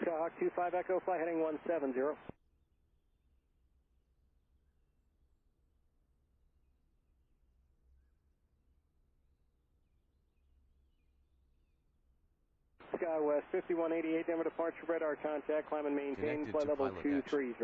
Skyhawk 25 Echo, fly heading 170. SkyWest 5188, Denver departure, radar contact, climb and maintain, flight level 230.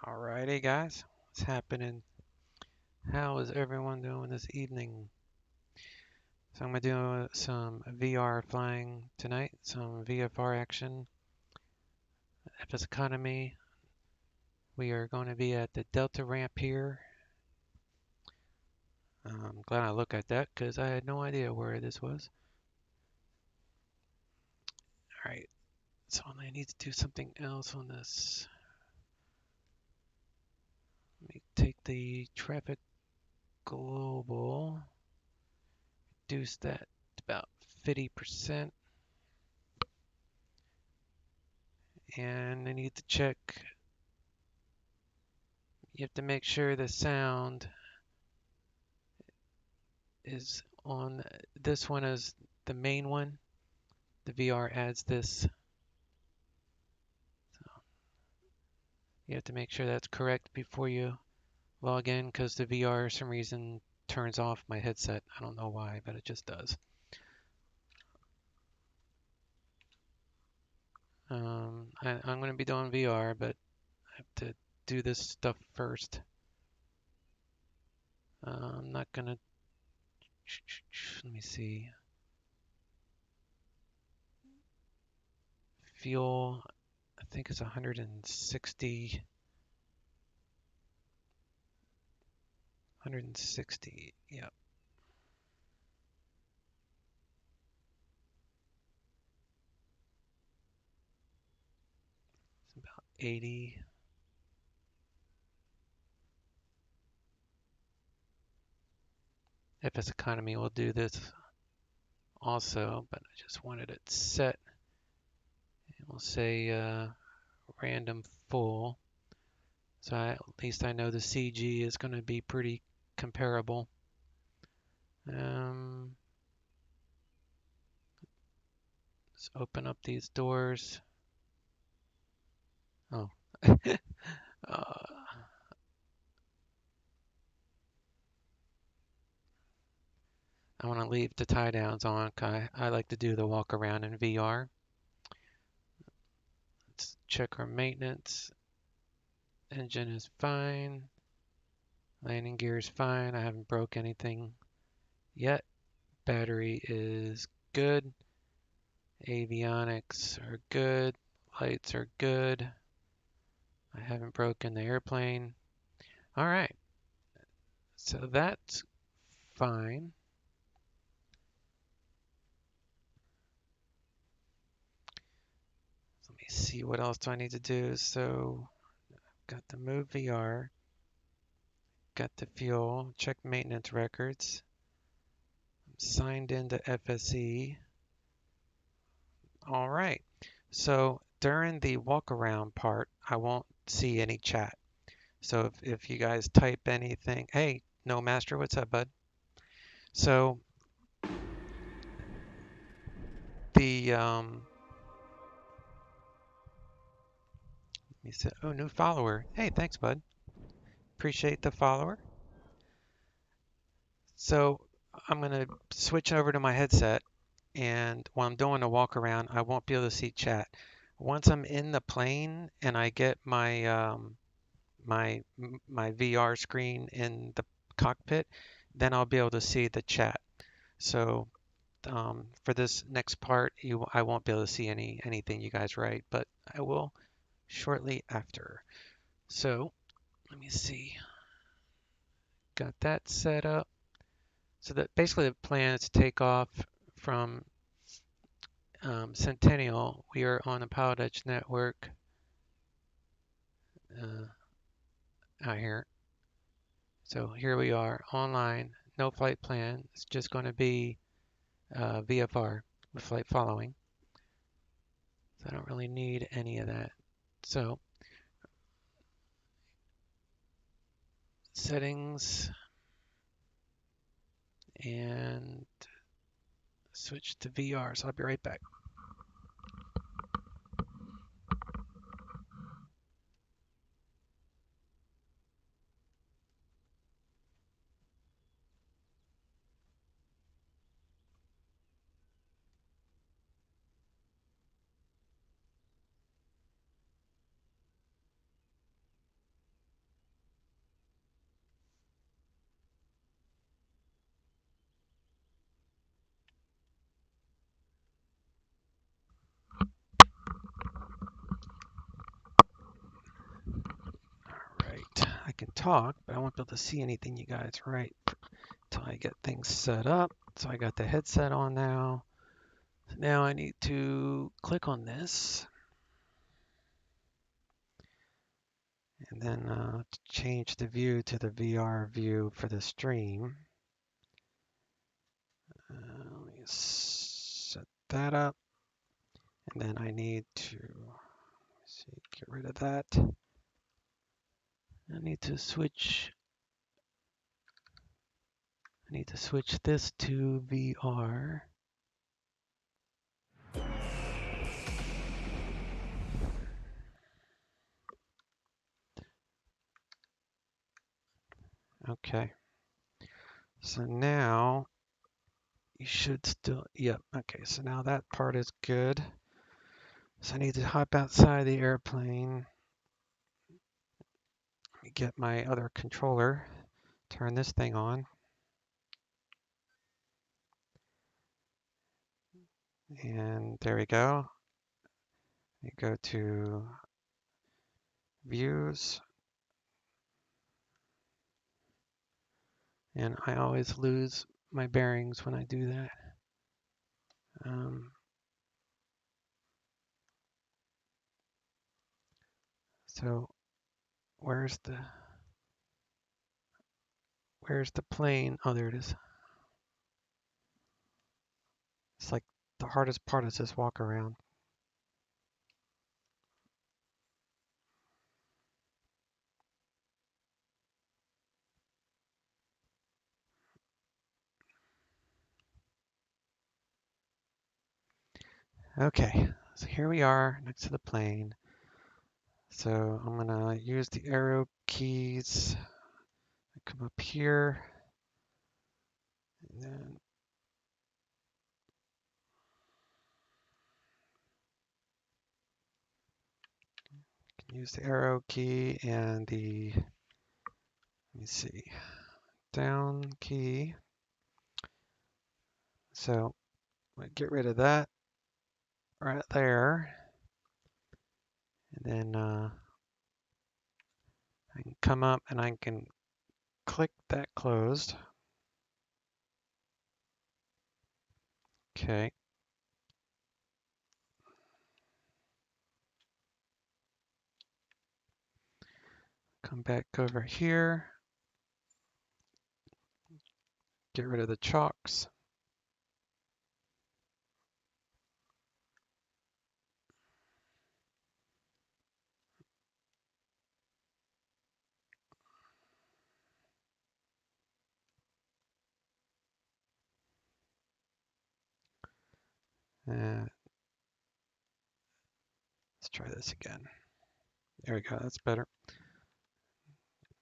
Alrighty, guys, what's happening? How is everyone doing this evening? So I'm going to do some VR flying tonight, some VFR action. FS Economy, we are going to be at the Delta ramp here. I'm glad I looked at that because I had no idea where this was. Alright, so I need to do something else on this. Let me take the traffic global, reduce that to about 50%. And I need to check, you have to make sure the sound is on, this one is the main one. The VR adds this. So you have to make sure that's correct before you log in, because the VR, for some reason, turns off my headset. I don't know why, but it just does. I'm going to be doing VR, but I have to do this stuff first. I'm not going to, let me see. Fuel, I think it's 160. 160, yeah. It's about 80. FS Economy will do this also, but I just wanted it set. And we'll say random full. So at least I know the CG is going to be pretty comparable. Let's open up these doors. Oh. I want to leave the tie downs on. I like to do the walk around in VR. Let's check our maintenance. Engine is fine. Landing gear is fine. I haven't broke anything yet. Battery is good. Avionics are good. Lights are good. I haven't broken the airplane. All right. So that's fine. Let me see, what else do I need to do? So got the move VR, got the fuel, check maintenance records. I'm signed into FSE. All right. So during the walk around part, I won't see any chat. So if you guys type anything, hey, No Master, what's up, bud? So the let me say, oh, new follower. Hey, thanks, bud. Appreciate the follower. So I'm gonna switch over to my headset, and while I'm doing a walk around, I won't be able to see chat. Once I'm in the plane and I get my my VR screen in the cockpit, then I'll be able to see the chat. So for this next part, I won't be able to see anything you guys write, but I will shortly after. So let me see. Got that set up. So that basically the plan is to take off from Centennial. We are on the PilotEdge network out here. So here we are online, no flight plan. It's just going to be VFR with flight following. So I don't really need any of that. So settings and switch to VR. So I'll be right back. Right, I can talk, but I won't be able to see anything you guys write until I get things set up. So I got the headset on now. So now I need to click on this and then change the view to the VR view for the stream. Let me set that up, and then I need to get rid of that. I need to switch this to VR. Okay. So now you should still, yep. Okay, so now that part is good. So I need to hop outside the airplane. Let me get my other controller, turn this thing on. And there we go. You go to views. And I always lose my bearings when I do that. So where's the plane? Oh, there it is. It's like the hardest part is this walk around. Okay, so here we are next to the plane. So I'm gonna use the arrow keys. Come up here, and then use the arrow key and the, let me see, down key. So get rid of that right there. And then I can come up and I can click that closed. Okay. Come back over here. Get rid of the chocks. And let's try this again. There we go, that's better.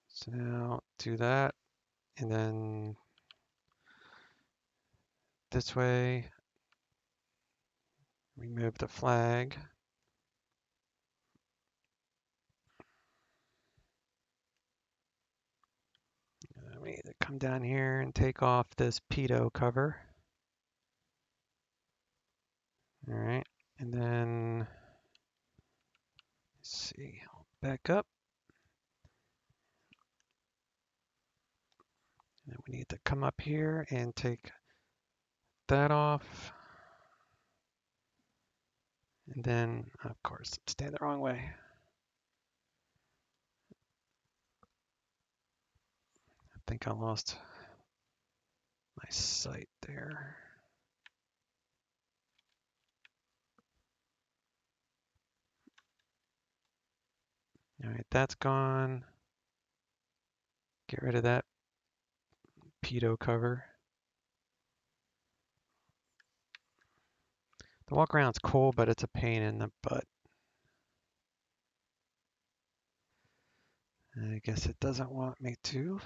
So now do that, and then this way, remove the flag. I need to come down here and take off this pitot cover. All right, and then let's see, back up. And we need to come up here and take that off. And then, of course, stay the wrong way. I think I lost my sight there. All right, that's gone. Get rid of that pitot cover. The walk around's cool, but it's a pain in the butt. I guess it doesn't want me to.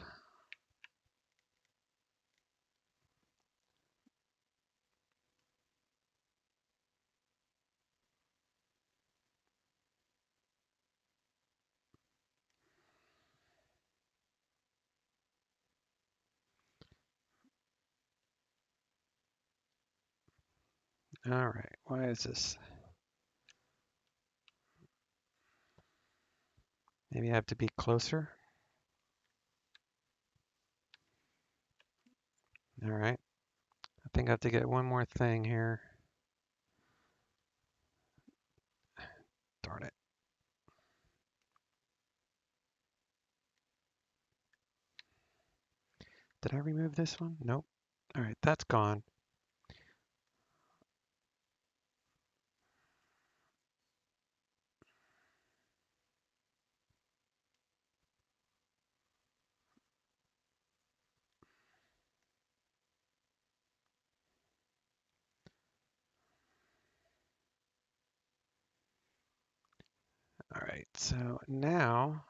All right, why is this? Maybe I have to be closer. All right, I think I have to get one more thing here. Darn it. Did I remove this one? Nope. All right, that's gone. All right, so now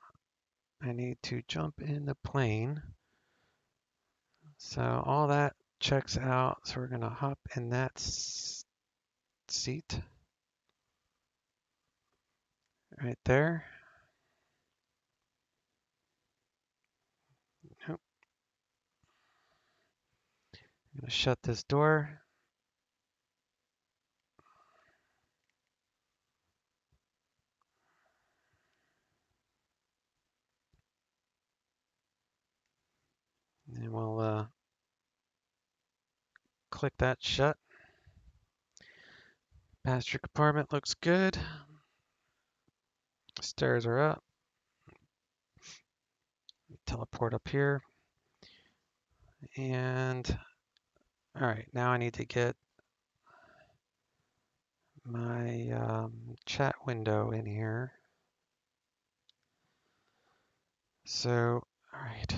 I need to jump in the plane. So all that checks out. So we're gonna hop in that seat right there. Nope. I'm gonna shut this door. And we'll click that shut. Passenger compartment looks good. Stairs are up. Teleport up here. And all right, now I need to get my chat window in here. So, all right,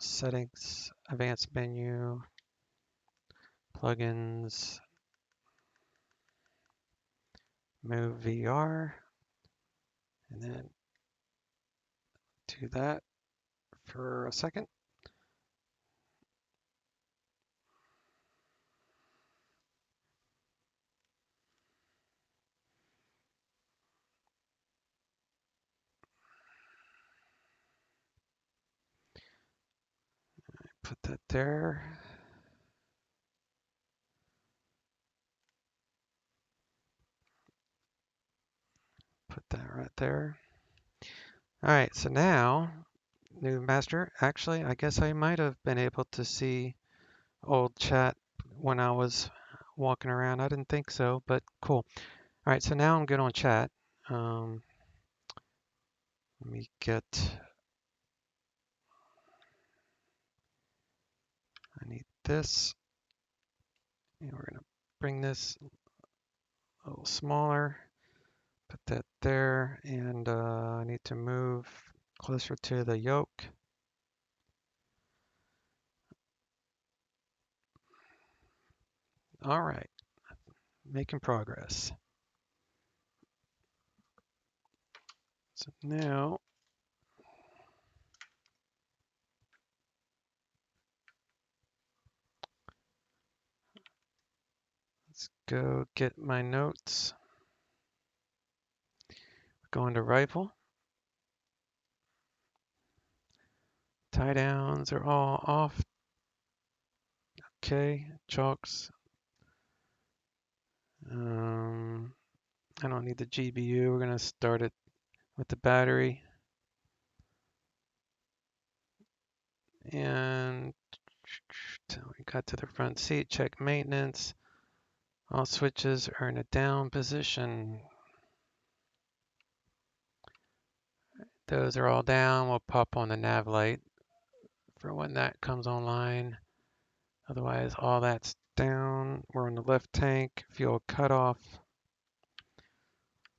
settings, advanced menu, plugins, move VR, and then do that for a second. Put that there. Put that right there. All right, so now, new master. Actually, I guess I might have been able to see old chat when I was walking around. I didn't think so, but cool. All right, so now I'm good on chat. Let me get, I need this. And we're gonna bring this a little smaller. Put that there, and I need to move closer to the yoke. All right, making progress. So now, let's go get my notes. Go into rifle. Tie downs are all off. Okay, chokes. I don't need the GBU. We're gonna start it with the battery. And we got to the front seat, check maintenance. All switches are in a down position. Those are all down. We'll pop on the nav light for when that comes online. Otherwise, all that's down. We're on the left tank, fuel cutoff.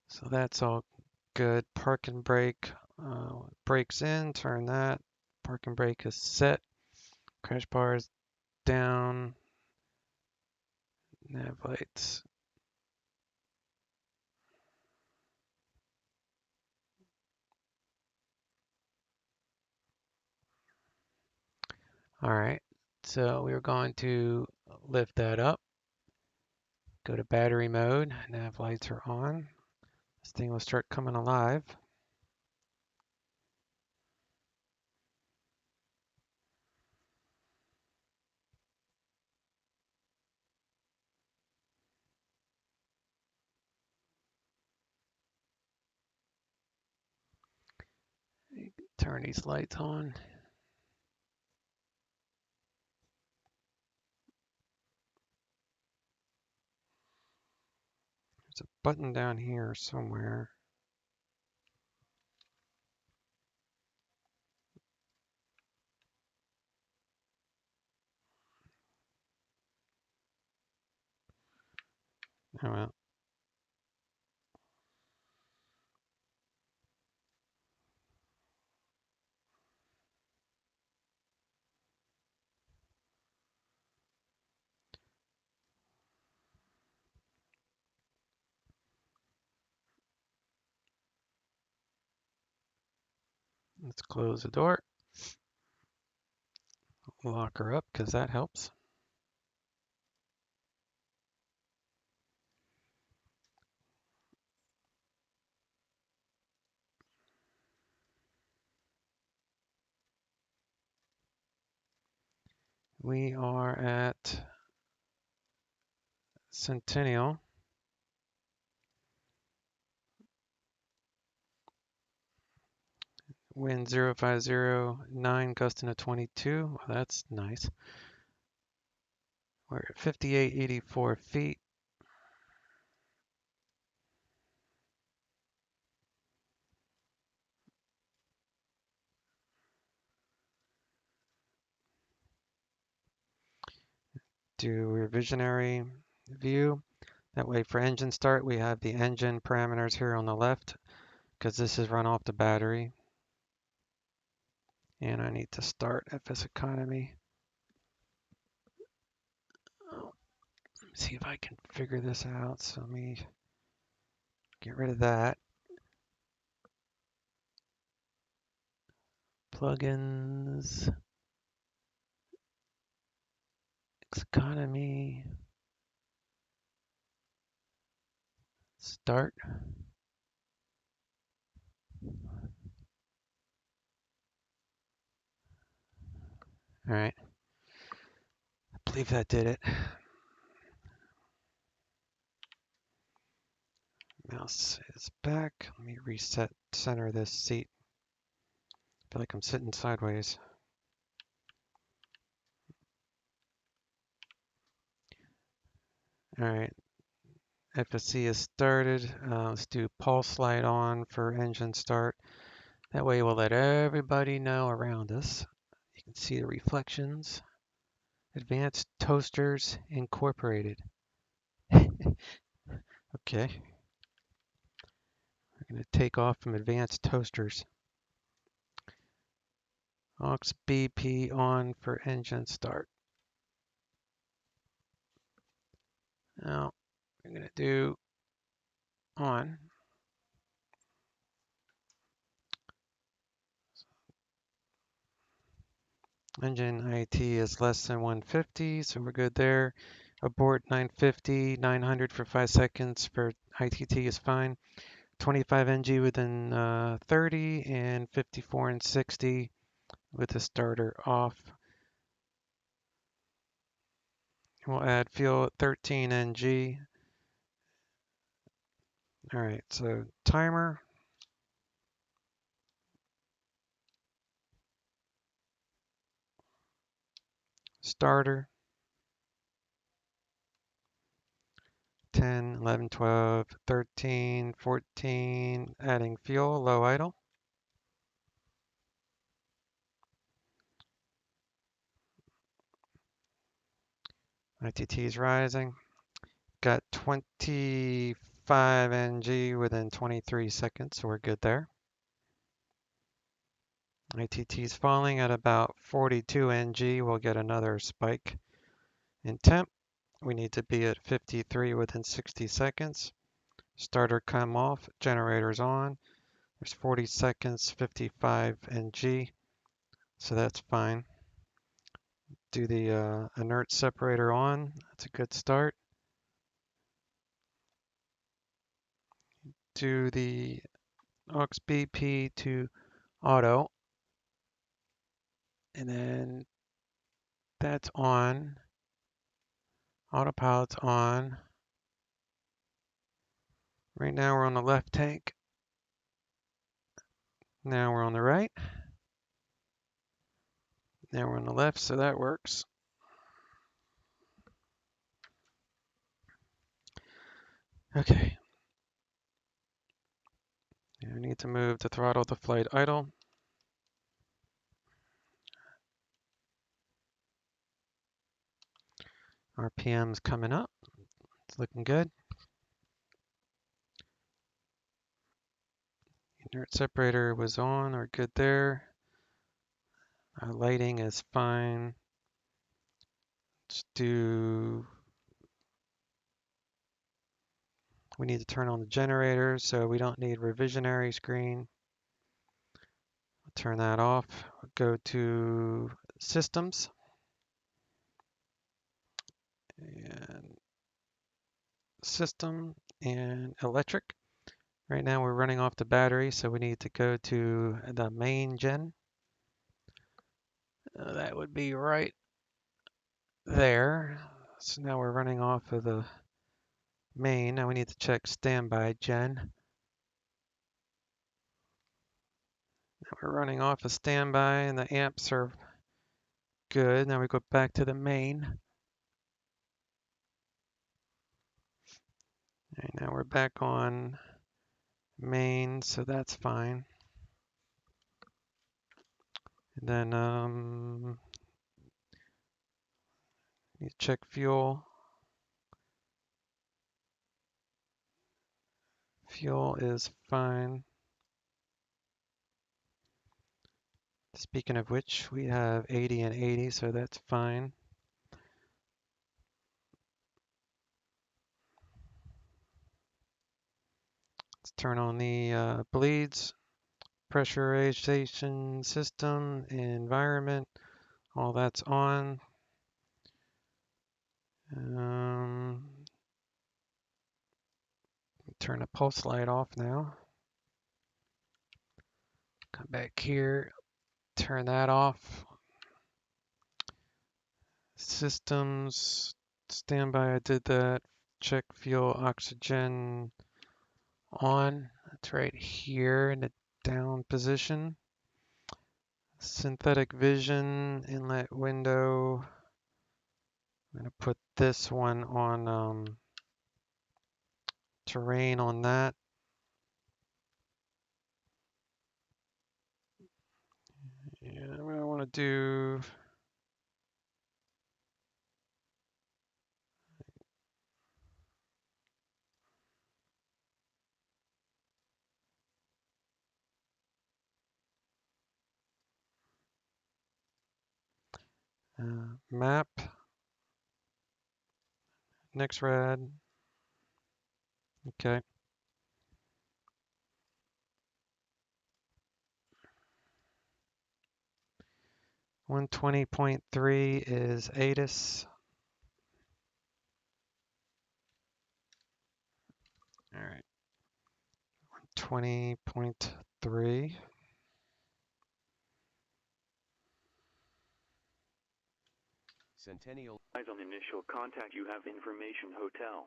So that's all good. Park and brake. Brakes in, turn that. Park and brake is set. Crash bar is down. Nav lights. All right, so we're going to lift that up. Go to battery mode. Nav lights are on. This thing will start coming alive. Turn these lights on. There's a button down here somewhere. Oh well. Let's close the door. Lock her up because that helps. We are at Centennial. Wind 0509, gusting to 22. Well, that's nice. We're at 5884 feet. Do your visionary view. That way for engine start, we have the engine parameters here on the left because this is run off the battery. And I need to start FS economy. Oh, let me see if I can figure this out. So let me get rid of that. Plugins. Economy. Start. All right. I believe that did it. Mouse is back. Let me reset center this seat. I feel like I'm sitting sideways. All right. FSC is started. Let's do pulse light on for engine start. That way we'll let everybody know around us. You can see the reflections. Advanced Toasters Incorporated. Okay. We're going to take off from Advanced Toasters. Aux BP on for engine start. Now we're going to do on. Engine IT is less than 150, so we're good there. Abort 950, 900 for 5 seconds for ITT is fine. 25 NG within 30 and 54 and 60 with the starter off. We'll add fuel at 13 ng. All right, so timer. Starter. 10, 11, 12, 13, 14, adding fuel, low idle. ITT is rising. Got 25 ng within 23 seconds, so we're good there. ITT is falling at about 42 ng. We'll get another spike in temp. We need to be at 53 within 60 seconds. Starter come off, generators on. There's 40 seconds, 55 ng, so that's fine. Do the inert separator on. That's a good start. Do the aux BP to auto. And then that's on. Autopilot's on. Right now we're on the left tank. Now we're on the right. Now we're on the left, so that works. Okay. I need to move the throttle to flight idle. RPM's coming up. It's looking good. Inert separator was on, or good there. Our lighting is fine. Let's do. We need to turn on the generator, so we don't need revisionary screen. Turn that off. Go to systems. And system and electric. Right now we're running off the battery, so we need to go to the main gen. That would be right there. So now we're running off of the main. Now we need to check standby gen. Now we're running off of standby and the amps are good. Now we go back to the main. And now we're back on main, so that's fine. And then need to check fuel. Fuel is fine. Speaking of which, we have 80 and 80, so that's fine. Let's turn on the bleeds, pressurization system, environment, all that's on. Turn the pulse light off now. Come back here, turn that off. Systems, standby, I did that. Check fuel, oxygen on. That's right here in the down position. Synthetic vision, inlet window. I'm going to put this one on terrain on that. Yeah, I'm going to want to do map, next rad. Okay. .3 is ATIS. All right. 20.3. Centennial. Eyes on initial contact. You have information hotel.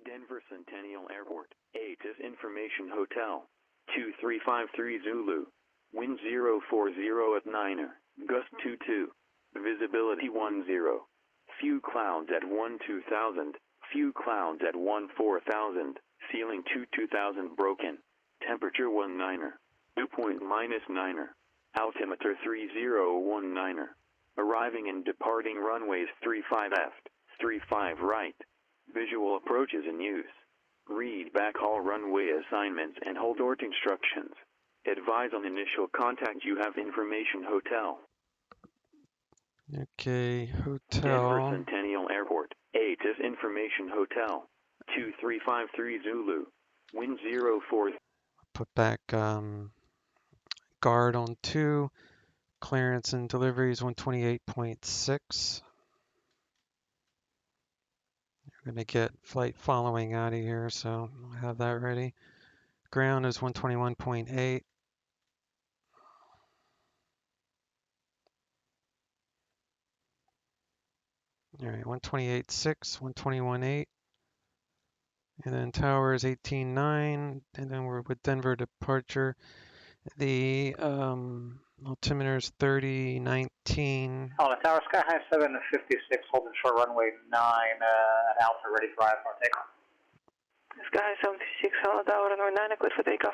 Denver Centennial Airport. 8 is information hotel. 2353 Zulu. Wind 040 at 9er. Gust 22. Visibility 10. Few clouds at 2000. Few clouds at 4000. Ceiling 2000 broken. Temperature 19er. Dew point -9er. Altimeter 3019er. Arriving and departing runways 35 left, 35 right. Visual approaches in use. Read back all runway assignments and hold ORT instructions. Advise on initial contact. You have information hotel. Okay, hotel. Denver Centennial Airport. 8 is information hotel. 2353 Zulu. Wind 04. Put back guard on 2. Clearance and delivery is 128.6. We're going to get flight following out of here, so I'll have that ready. Ground is 121.8. All right, 128.6, 121.8. And then tower is 18.9. And then we're with Denver departure. The altimeter is 3019. On the tower, sky high 756, holding short runway 9, at Alpha, ready for IFR takeoff. Sky 756, on the tower, runway 9, clear for takeoff.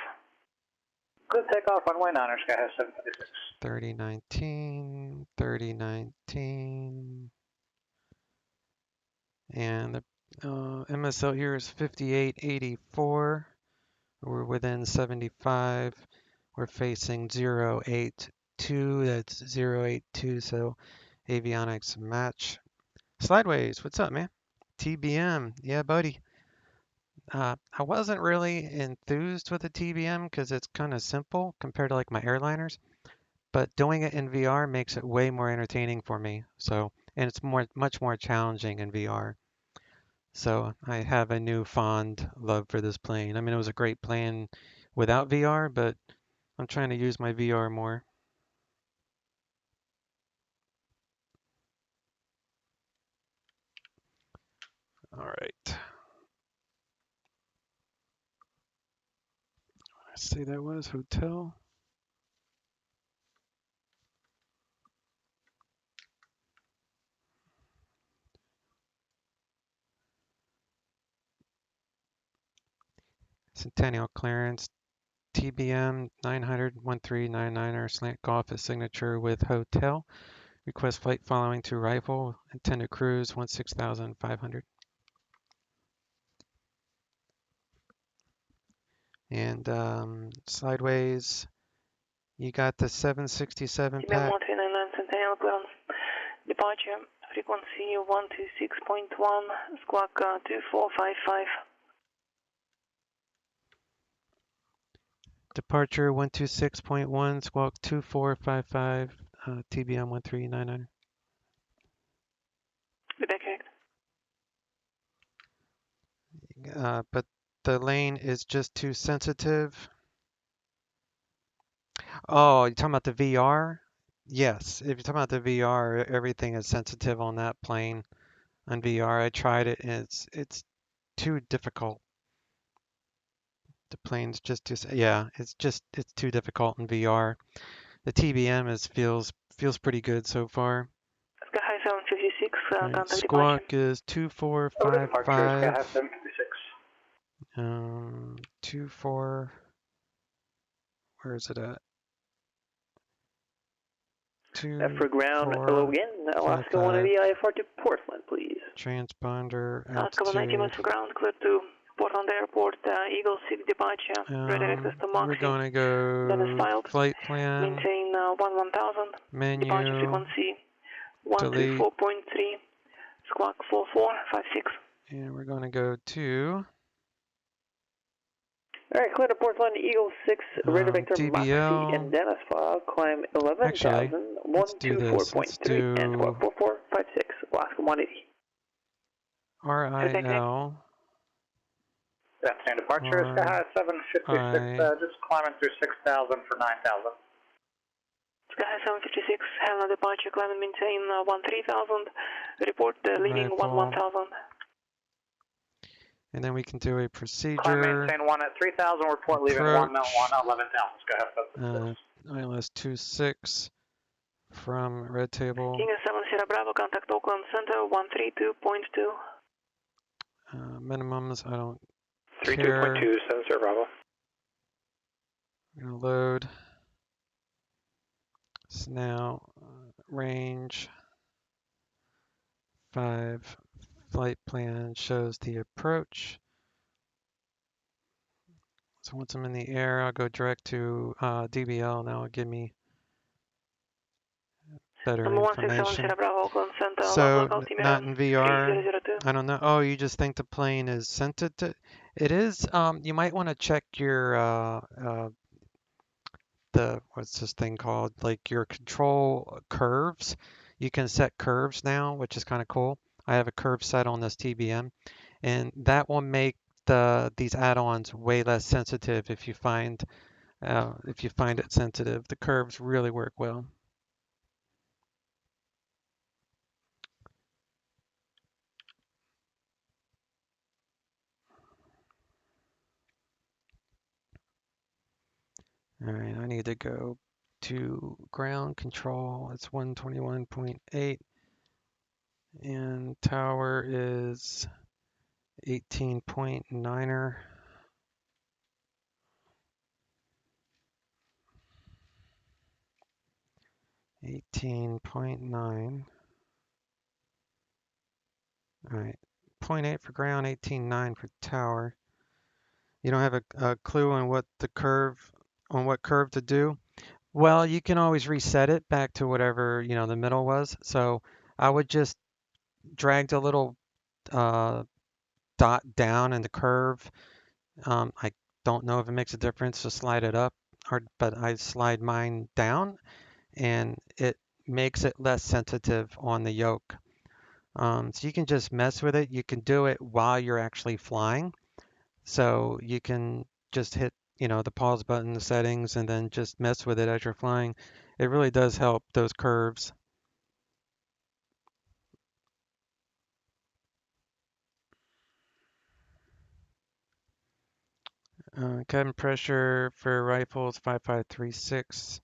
Good takeoff, runway 9, sky high 756. 3019, 3019. And the MSL here is 5884. We're within 75. We're facing 082. That's 082. So avionics match. Slideways, what's up, man? TBM, yeah, buddy. I wasn't really enthused with the TBM because it's kind of simple compared to like my airliners. But doing it in VR makes it way more entertaining for me. So, and it's much more challenging in VR. So I have a new fond love for this plane. I mean, it was a great plane without VR, but I'm trying to use my VR more. All right. Let's see, that was hotel. Centennial clearance, TBM 900 1399er slant golf is signature with hotel. Request flight following to Rifle. Intended cruise 16,500. And sideways, you got the 767 TBM pack. 1399 Centennial clearance. Departure, frequency 126.1, squawk 2455. Departure 126.1, squawk 2455, TBM 1399. Detect. But the lane is just too sensitive. Oh, you're talking about the VR? Yes, if you're talking about the VR, everything is sensitive on that plane. On VR, I tried it, and it's too difficult. The plane's just too, yeah, it's too difficult in VR. The TBM feels pretty good so far. Sky high 756, contact Squawk departure. is 2455. Sky high 756. 24. Where is it at? For ground, hello again. Alaska 180 IFR to Portland, please. Transponder Alaska 180 miles for ground, clear to Portland Airport. Eagle 6 departure. Redirect us to Moxie. We're going to go Dennis filed. flight plan. Maintain 1000. Menu. Departure frequency 124.3. Squawk 4456. And we're going to go to. All right, clear to Portland, Eagle 6, radar vector TBL. Moxie and Dennis file, climb 11,000, 124.3, and squawk 4456, Alaska 180. RIL. That's standard departure, sky high 756, just climbing through 6,000 for 9,000. Sky 756, Helena departure, climb and maintain 13,000. Report leaving Right, 11,000. And then we can do a procedure. Climb maintain 1 at 3,000, report leaving 11,000. Go ahead. ILS 26 from red table. King 7 Sierra Bravo, contact Oakland Center 132.2. Minimums, I don't 32.2, 7 Sierra Bravo. I'm gonna load. So now range 5 flight plan shows the approach. So once I'm in the air, I'll go direct to DBL. Now it'll give me better information. So not in VR. I don't know. Oh, you just think the plane is scented to? It is. You might want to check your what's this thing called? Like your control curves. You can set curves now, which is kind of cool. I have a curve set on this TBM, and that will make these add-ons way less sensitive if you find it sensitive. The curves really work well. All right, I need to go to ground control. It's 121.8, and tower is 18.9er. 18.9. All right, 0.8 for ground, 18.9 for tower. You don't have a clue on what curve to do? Well, you can always reset it back to whatever, the middle was. So I would just drag the little dot down in the curve. I don't know if it makes a difference to slide it up, but I slide mine down, and it makes it less sensitive on the yoke. So you can just mess with it. You can do it while you're actually flying. So you can just hit, the pause button, the settings, and then just mess with it as you're flying. It really does help those curves. Cabin pressure for rifles 5536,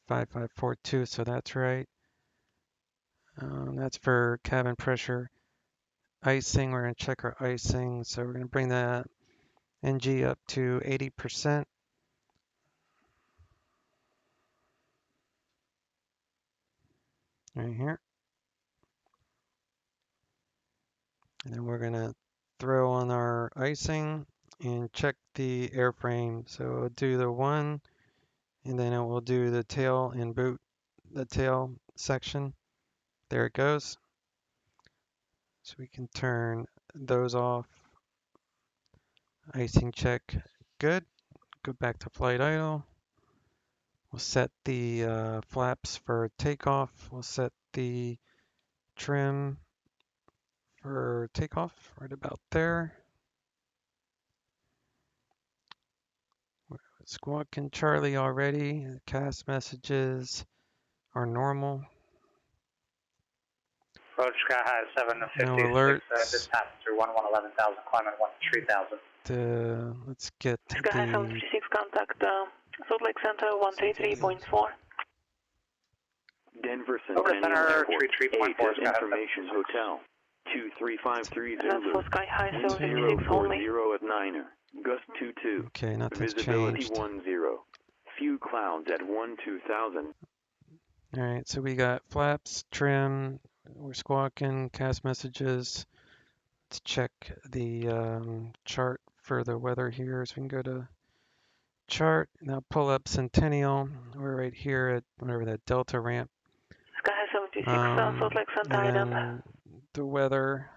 5542, so that's right. That's for cabin pressure. Icing, we're going to check our icing. So we're going to bring that NG up to 80%. Right here. And then we're going to throw on our icing and check the airframe. So we'll do the 1, and then it will do the tail and boot, the tail section. There it goes. So we can turn those off. Icing check, good. Go back to flight idle. We'll set the flaps for takeoff. We'll set the trim for takeoff right about there. Squawking Charlie already. The cast messages are normal. Roger Sky High 756. No alerts. This passes through 11,000, climbing 13,000. Let's get to Sky High 756, contact Salt Lake Center 133.4. Denver Centennial Airport, ATIS Information Hotel, 2353 Zulu, That's for Sky High 756 only. 040 at 9er, gust 22, okay, nothing's visibility changed. 10, few clouds at 12,000. All right, so we got flaps, trim, we're squawking, cast messages. Let's check the chart for the weather here. So we can go to chart, now pull up Centennial. We're right here at whatever that Delta ramp. Sky 76, Salt Lake Center Island. The weather.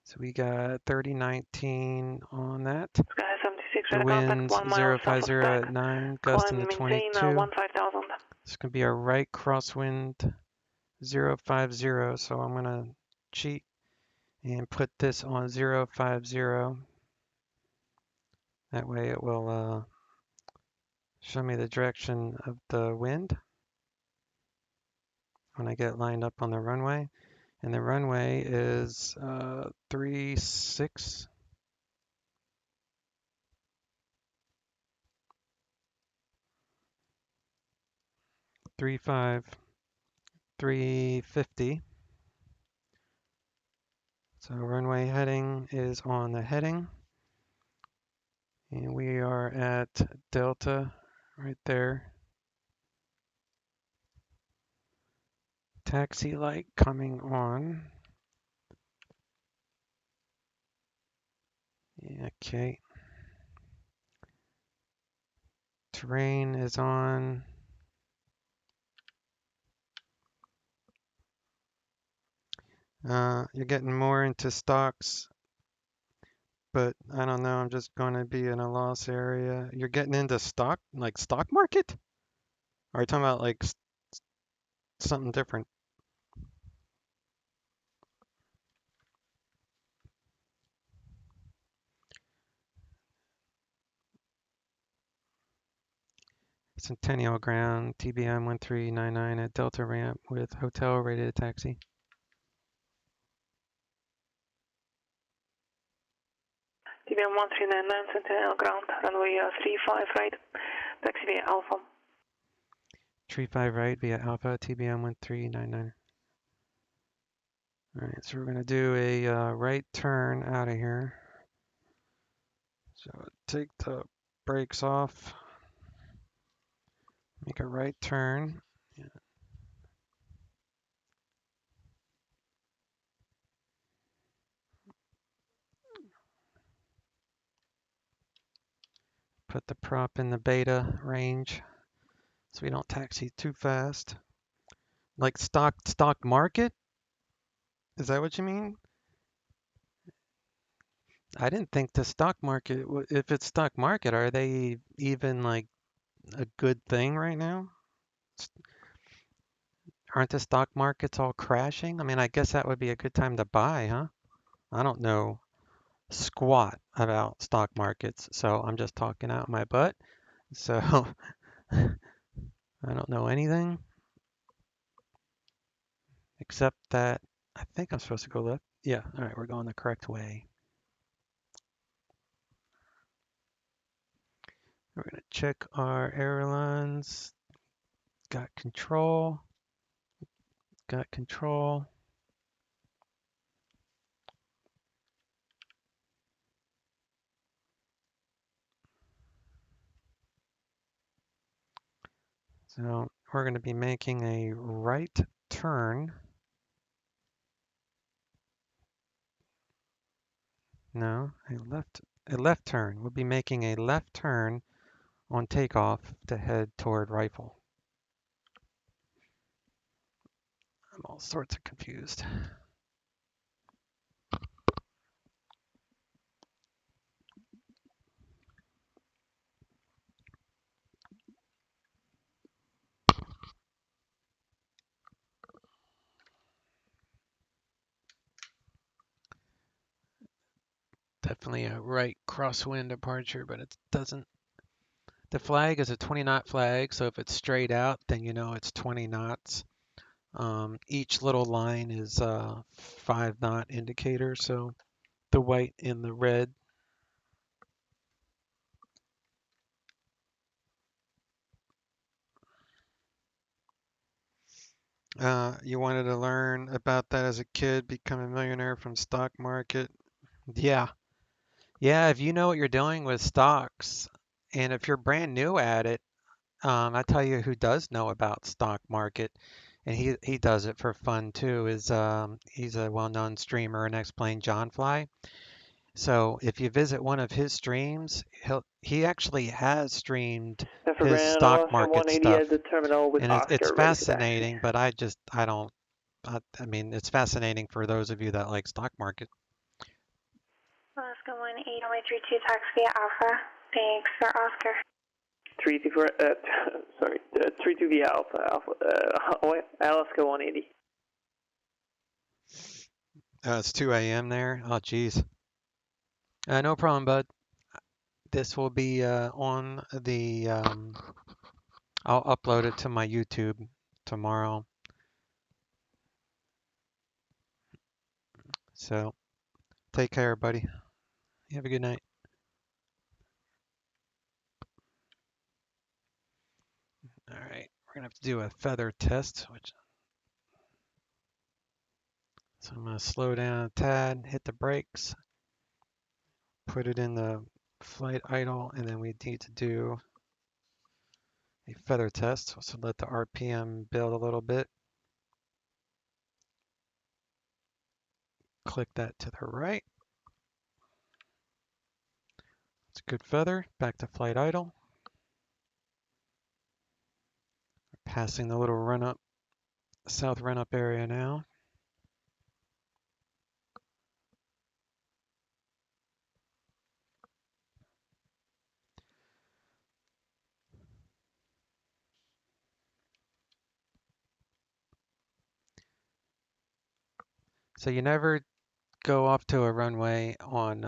So we got 3019 on that. Sky 76, the winds 050 at 9, gust in the 22. It's going to be a right crosswind 050. So I'm going to cheat and put this on 050. That way it will show me the direction of the wind when I get lined up on the runway. And the runway is 36. 350. So runway heading is on the heading. And we are at Delta right there. Taxi light coming on. Okay. Terrain is on. You're getting more into stocks, but I don't know. I'm just going to be in a loss area. You're getting into stock, like stock market? Or are you talking about like something different? Centennial ground, TBM9 at Delta ramp with hotel rated taxi. TBM1399 Centennial ground, runway 35 right, taxi via Alpha. 35 right via Alpha, TBM1399. All right, so we're going to do a right turn out of here. So take the brakes off, make a right turn. Yeah. Put the prop in the beta range so we don't taxi too fast. Like stock market? Is that what you mean? I didn't think the stock market, if it's stock market, are they even like a good thing right now? Aren't the stock markets all crashing? I mean, I guess that would be a good time to buy, huh? I don't know squat about stock markets, so I'm just talking out my butt. So I don't know anything except that I think I'm supposed to go left. Yeah, all right, we're going the correct way. We're going to check our airlines. Got control. Got control. So we're going to be making a right turn. No, a left turn. We'll be making a left turn on takeoff to head toward Rifle. I'm all sorts of confused. Definitely a right crosswind departure, but it doesn't. The flag is a 20 knot flag, so if it's straight out, then you know it's 20 knots. Each little line is a 5 knot indicator, so the white and the red. You wanted to learn about that as a kid, become a millionaire from stock market. Yeah. Yeah, if you know what you're doing with stocks, and if you're brand new at it, I tell you who does know about stock market, and he does it for fun too, is he's a well-known streamer and X-Plane John Fly. So if you visit one of his streams, he actually has streamed his stock market stuff, and it's fascinating. But I mean, it's fascinating for those of you that like stock market. Alaska 18032 taxi via Alpha. Thanks for Oscar. 32 via Alpha, Alaska 180. It's 2 a.m. there. Oh, geez. No problem, bud. this will be on the, I'll upload it to my YouTube tomorrow. So take care, buddy. Have a good night. All right, we're gonna have to do a feather test, so I'm gonna slow down a tad, hit the brakes, put it in the flight idle, and then we need to do a feather test. So let the RPM build a little bit. Click that to the right. It's a good feather. Back to flight idle. Passing the little run up, south run up area now. So you never go off to a runway on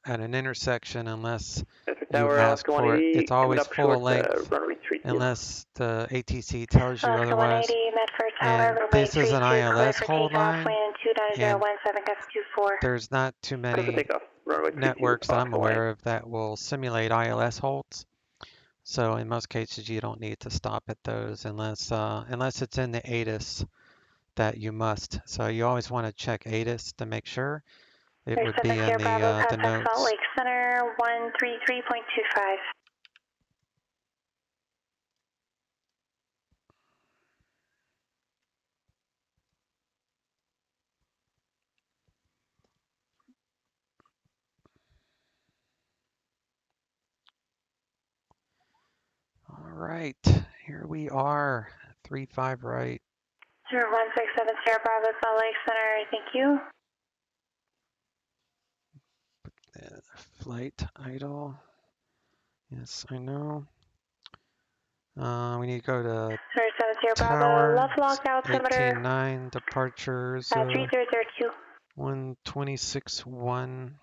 at an intersection unless you ask for it. It's always full length unless the ATC tells you otherwise. And this is an ILS hold line, and there's not too many networks that I'm aware of that will simulate ILS holds. So in most cases, you don't need to stop at those unless it's in the ATIS that you must. So you always want to check ATIS to make sure. It would be in the notes. Salt Lake Center 133.25. All right, here we are, 3-5 right. 0167 Sierra Bravo, Salt Lake Center, thank you. Flight idle. Yes, I know. We need to go to 07 Sierra Bravo, left locked altimeter. 18.9 departures. 3002. 126.1.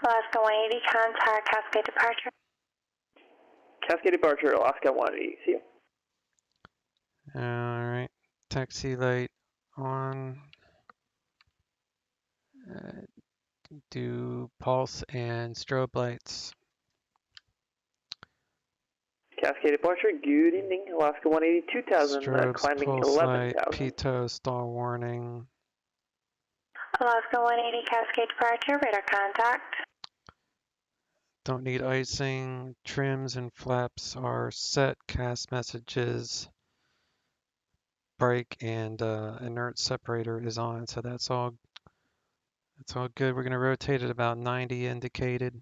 Alaska 180, contact Cascade departure. Cascade departure, Alaska 180, see you. All right, taxi light on. Do pulse and strobe lights. Cascade departure, good evening, Alaska 180, 2000, climbing pulse 11,000. light, pitot, stall warning. Alaska 180, Cascade departure, radar contact. Don't need icing. Trims and flaps are set. Cast messages. Brake and inert separator is on, so that's all good. We're going to rotate at about 90 indicated.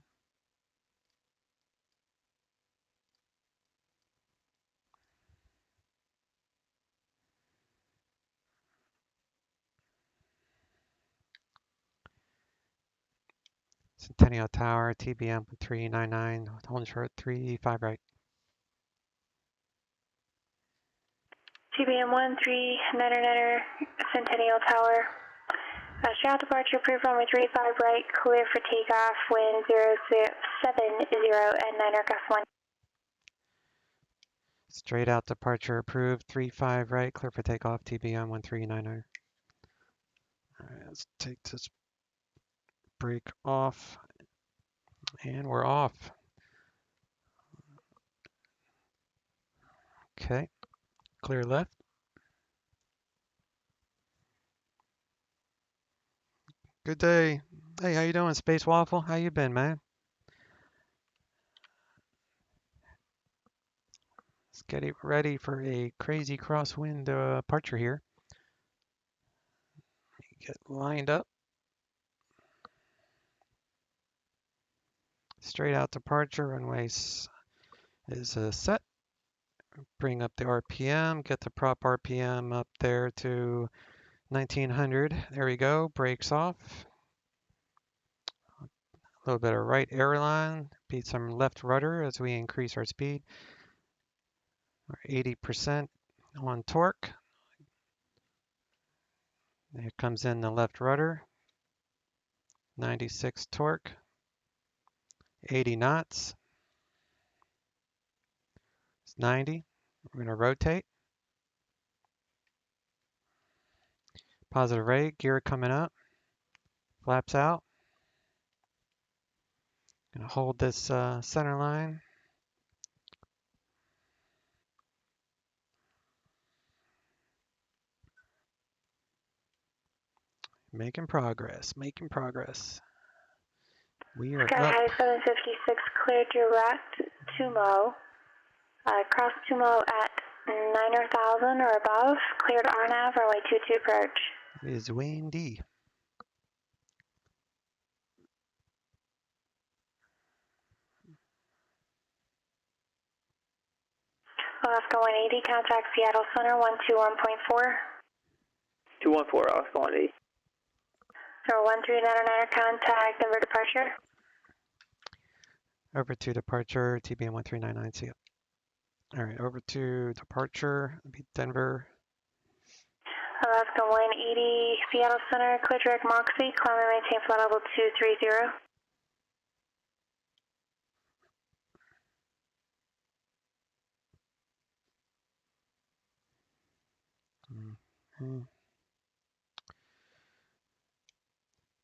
Centennial Tower, TBM9 holding short 3-5 right. TBM13 Centennial Tower. Shroud departure approved runway 35 right, clear for takeoff, wind 070 and 9 aircraft 1. Straight out departure approved, 3-5 right, clear for takeoff, TBM1390. All right, let's take this brake off, and we're off. Okay, clear left. Good day. Hey, how you doing, Space Waffle? How you been, man? Let's get it ready for a crazy crosswind departure here. Get lined up. Straight out departure, runway is set. Bring up the RPM, get the prop RPM up there to 1900. There we go, brakes off. A little bit of right airline, beat some left rudder as we increase our speed. We're 80% on torque. Here comes in the left rudder. 96 torque. 80 knots. It's 90. We're going to rotate. Positive rate, gear coming up. Flaps out. Going to hold this center line. Making progress, making progress. We are Sky up. High 756, clear direct to Mo. Cross to Mo at 9,000 or above. Cleared RNAV, runway 22 approach. It is windy. Alaska 180, contact Seattle Center 121.4. 214, Alaska 180. So 1399, contact Denver departure. Over to departure, TBM 1399, see ya. All right, over to departure, it'll be Denver. Alaska 180, Seattle Center, clear direct Moxie, climb and maintain flight level 230.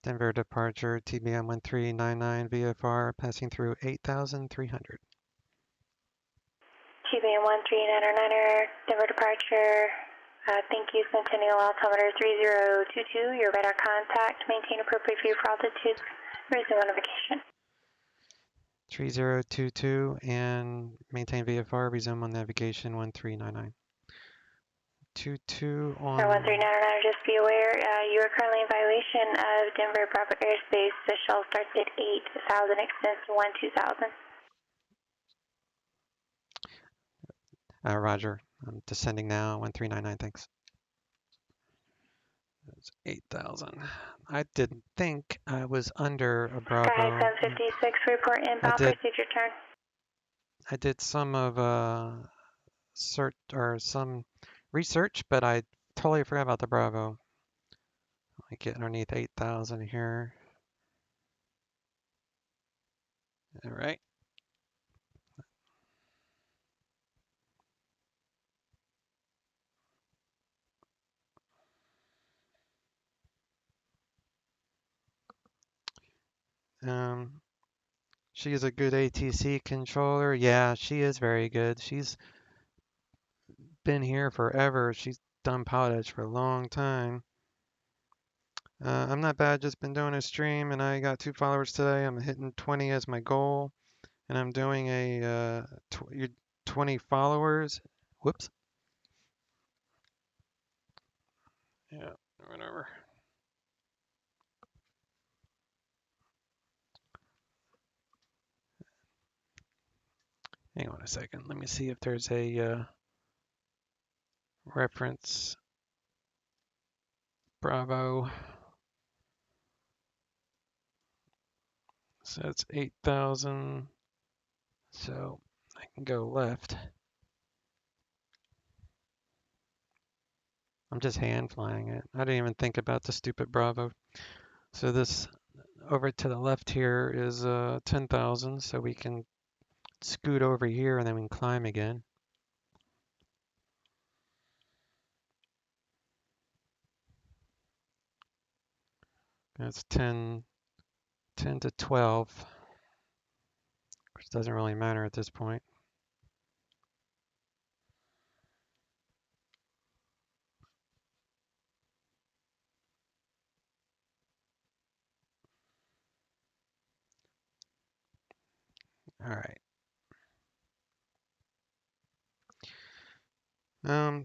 Denver departure, TBM 1399 VFR, passing through 8,300. TBM 1399, Denver departure. Thank you, Centennial, altimeter 3022, your radar contact, maintain appropriate view for altitude, resume notification. 3022 and maintain VFR, resume on navigation 1399. 22 on... 1399, just be aware, you are currently in violation of Denver Bravo airspace. The shuttle starts at 8,000, extends to 12,000. Roger. I'm descending now, 1399, thanks. That's 8,000. I didn't think I was under a Bravo. Sky 756, report inbound, proceed your turn. I did some of some research, but I totally forgot about the Bravo. I get underneath 8,000 here. All right. She is a good ATC controller. Yeah, she is very good. She's been here forever. She's done PilotEdge for a long time. I'm not bad, just been doing a stream and I got 2 followers today. I'm hitting 20 as my goal and I'm doing a 20 followers. Whoops. Yeah, whatever. Hang on a second. Let me see if there's a reference. Bravo. So it's 8,000. So I can go left. I'm just hand flying it. I didn't even think about the stupid Bravo. So this over to the left here is 10,000. So we can scoot over here and then we can climb again. That's 10 to 12, which doesn't really matter at this point. All right.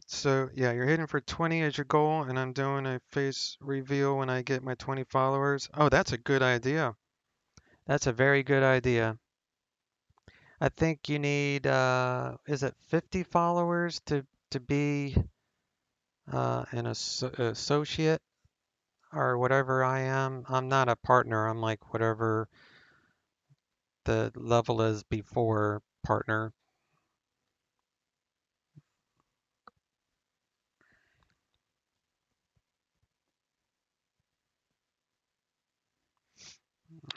So yeah, you're hitting for 20 as your goal, and I'm doing a face reveal when I get my 20 followers. Oh, that's a good idea. That's a very good idea. I think you need, is it 50 followers to be an associate or whatever I am? I'm not a partner. I'm like whatever the level is before partner.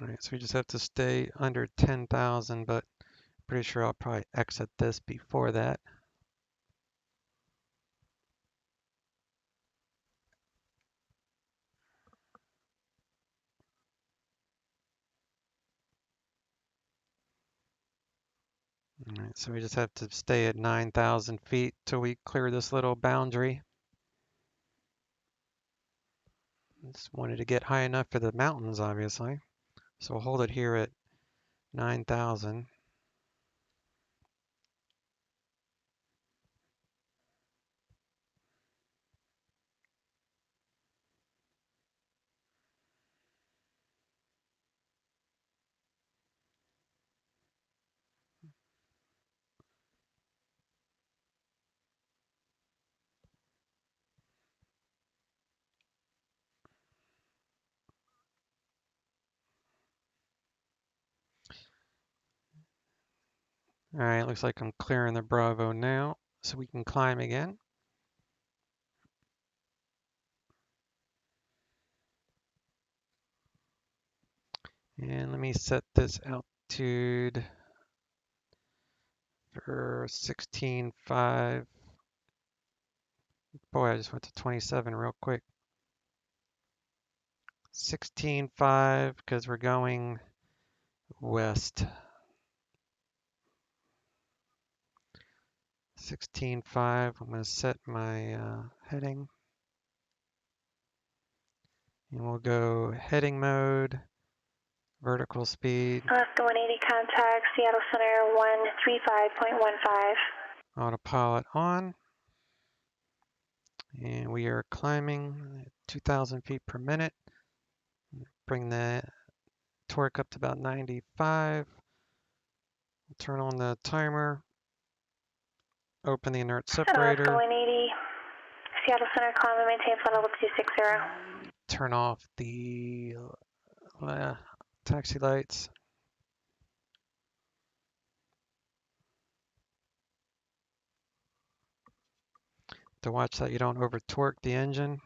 All right, so we just have to stay under 10,000, but pretty sure I'll probably exit this before that. All right, so we just have to stay at 9,000 feet till we clear this little boundary. Just wanted to get high enough for the mountains, obviously. So we'll hold it here at 9,000. All right, looks like I'm clearing the Bravo now, so we can climb again. And let me set this altitude for 16.5. Boy, I just went to 27 real quick. 16.5 because we're going west. 16.5. I'm going to set my heading. And we'll go heading mode, vertical speed. Alaska 180 contact, Seattle Center 135.15. Autopilot on. And we are climbing at 2,000 feet per minute. Bring the torque up to about 95. Turn on the timer. Open the inert separator. Alaska 180, Seattle Center, climb and maintain flight level 260. Turn off the taxi lights. To watch that you don't over torque the engine.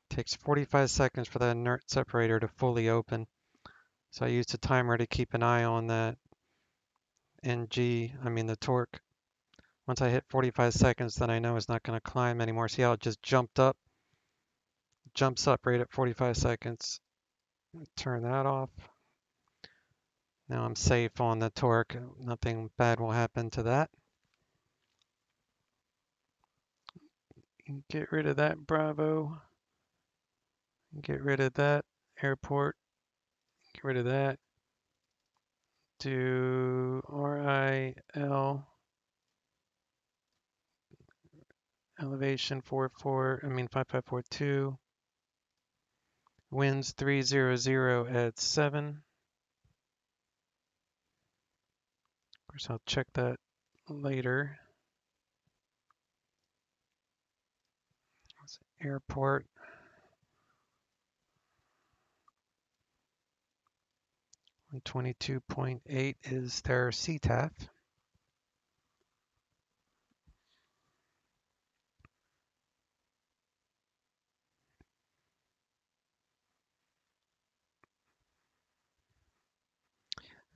Takes 45 seconds for the inert separator to fully open. So I use the timer to keep an eye on that the torque. Once I hit 45 seconds, then I know it's not going to climb anymore. See how it just jumped up? Jumps up right at 45 seconds. Turn that off. Now I'm safe on the torque. Nothing bad will happen to that. Get rid of that Bravo. Get rid of that airport. Get rid of that. Do RIL. Elevation 5542. Winds 300 at 7. Of course, I'll check that later. Airport. 122.8 is their CTAF.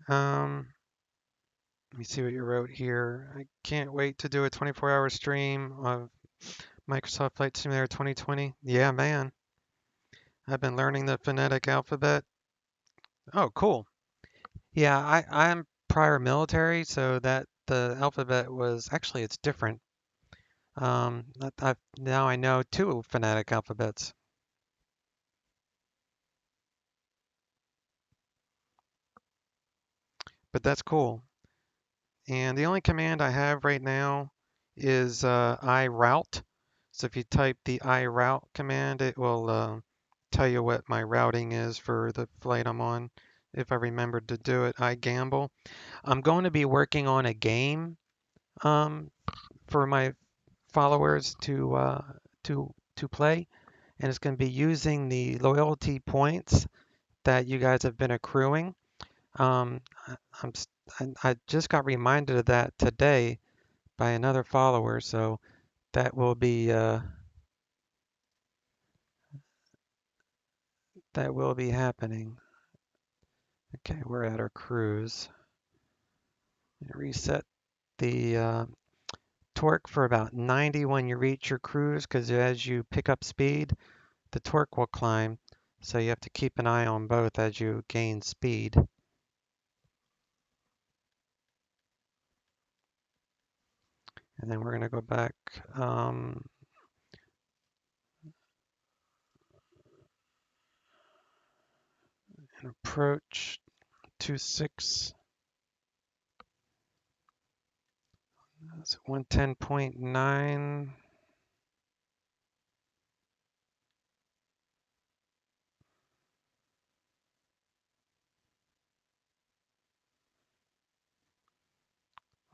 Let me see what you wrote here. I can't wait to do a 24-hour stream of Microsoft Flight Simulator 2020. Yeah, man. I've been learning the phonetic alphabet. Oh, cool. Yeah, I'm prior military, so that the alphabet was actually it's different. Now I know 2 phonetic alphabets. But that's cool. And the only command I have right now is iRoute. So if you type the iRoute command, it will tell you what my routing is for the flight I'm on. If I remembered to do it, I gamble. I'm going to be working on a game for my followers to play, and it's going to be using the loyalty points that you guys have been accruing. I just got reminded of that today by another follower, so that will be happening. Okay, we're at our cruise. Reset the torque for about 90 when you reach your cruise, because as you pick up speed, the torque will climb. So you have to keep an eye on both as you gain speed. And then we're going to go back and approach 26. That's 110.9.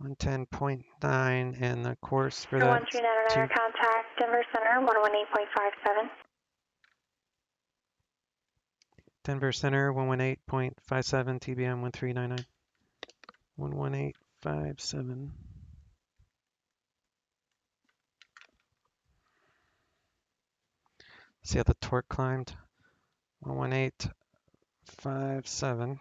And the course for that. 139 contact Denver Center 118.57. Denver Center 118.57 TBM 1399. 118.57. See how the torque climbed? 118.57.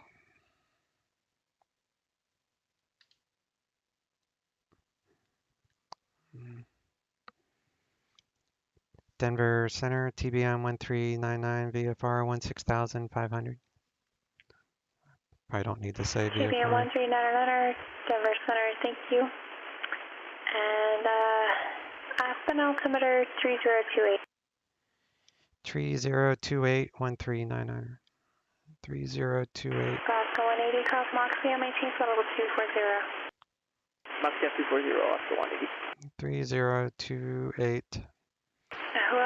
Denver Center, TBM 1399, VFR 16,500. I don't need to say VFR. TBM 1399, Denver Center, thank you. And Aspen altimeter 3028. 3028, 1399. 3028. Oscar 180, cross Moxie, maintain flight level 240. Moxie 240, Oscar 180. 3028.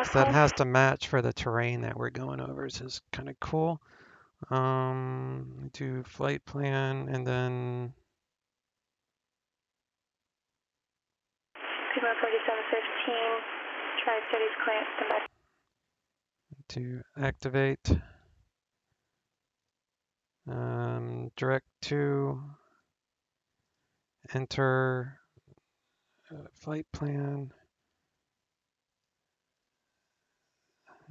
So that has to match for the terrain that we're going over. So it's kind of cool. Do flight plan and then Puma 4715, Tri-Cities clearance to activate direct to enter flight plan,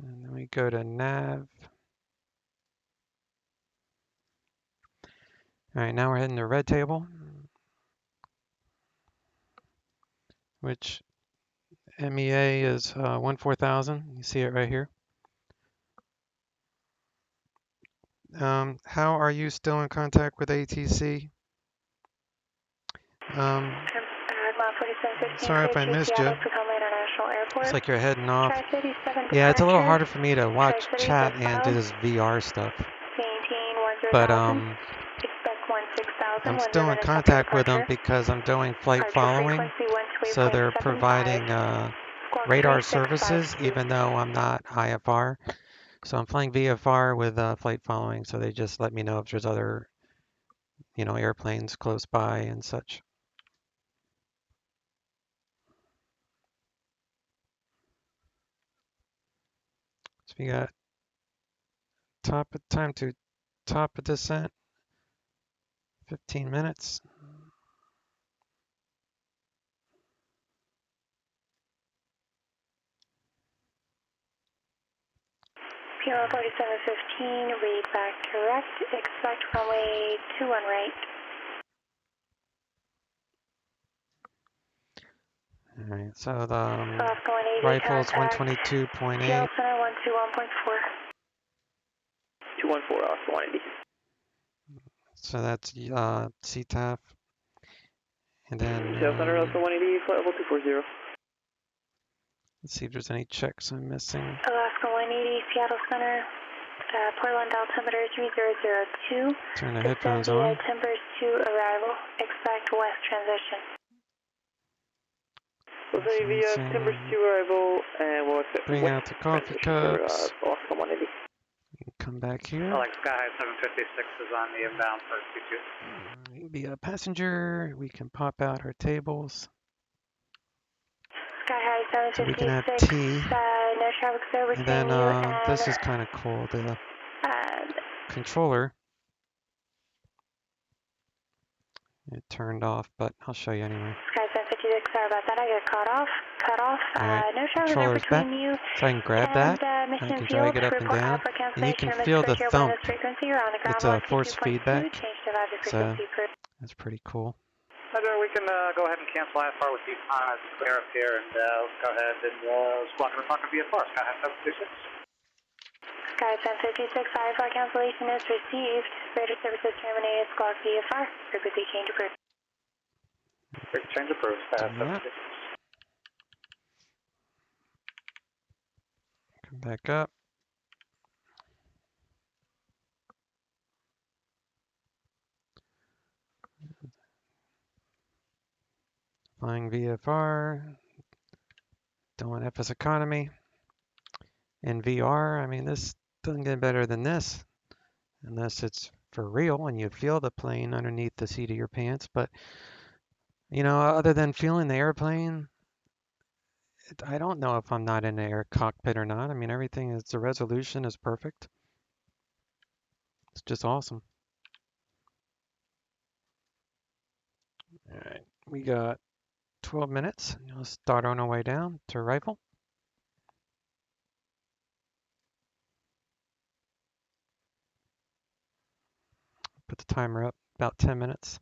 and then we go to nav. All right, now we're heading to red table, which MEA is 14,000. You see it right here. How are you still in contact with ATC? Sorry if I missed you. It's like you're heading off. Yeah, it's a little harder for me to watch chat and do this VR stuff. But I'm still in contact with them because I'm doing flight following. So they're providing radar services, even though I'm not IFR. So I'm flying VFR with flight following. So they just let me know if there's other, airplanes close by and such. So we got time to top of descent, 15 minutes. Puma 4715, read back direct, expect runway 21 right. All right, so the rifle's 122.8. Seattle Center 121.4. 214, Oscar 180. So that's CTAF. And then Seattle Center, Oscar 180, flight level 240. Let's see if there's any checks I'm missing. Alaska 180, Seattle Center, Portland altimeter 3002. Turn the headphones on. Timbers to arrival, expect west transition. We'll via Timbers to arrival, and we'll accept bring out the coffee cups. Oscar 180. You can come back here. Alex Sky High 756 is on the inbound for Q2. You can be a passenger. We can pop out our tables. Sky High 756. So we can have tea. No traffic service. And then this is kind of cool. The controller It turned off, but I'll show you anyway. Sky 756, sorry about that. I got cut off. Alright, No traveler controller's back. between you So I can grab and that. I Mission can Field. drag it up and Report down. for And you cancellation. can feel the thump. Frequency. You're on the ground. It's a force 162.2. feedback. Change to advisory So frequency per. that's pretty cool. We can go ahead and cancel IFR with you as clear up here, and let's go ahead and squawk and talk to VFR. Sky 756. Sky 756, IFR cancellation is received. Radio services terminated. Squawk VFR. Frequency change approved. Change approved. Sky 756. Come back up. Flying VFR. Doing FS economy. In VR, I mean, this doesn't get better than this. Unless it's for real and you feel the plane underneath the seat of your pants. But, you know, other than feeling the airplane, I don't know if I'm not in the air cockpit or not. I mean, everything is, the resolution is perfect. It's just awesome. All right, we got 12 minutes. Let's start on our way down to rifle. Put the timer up, about 10 minutes.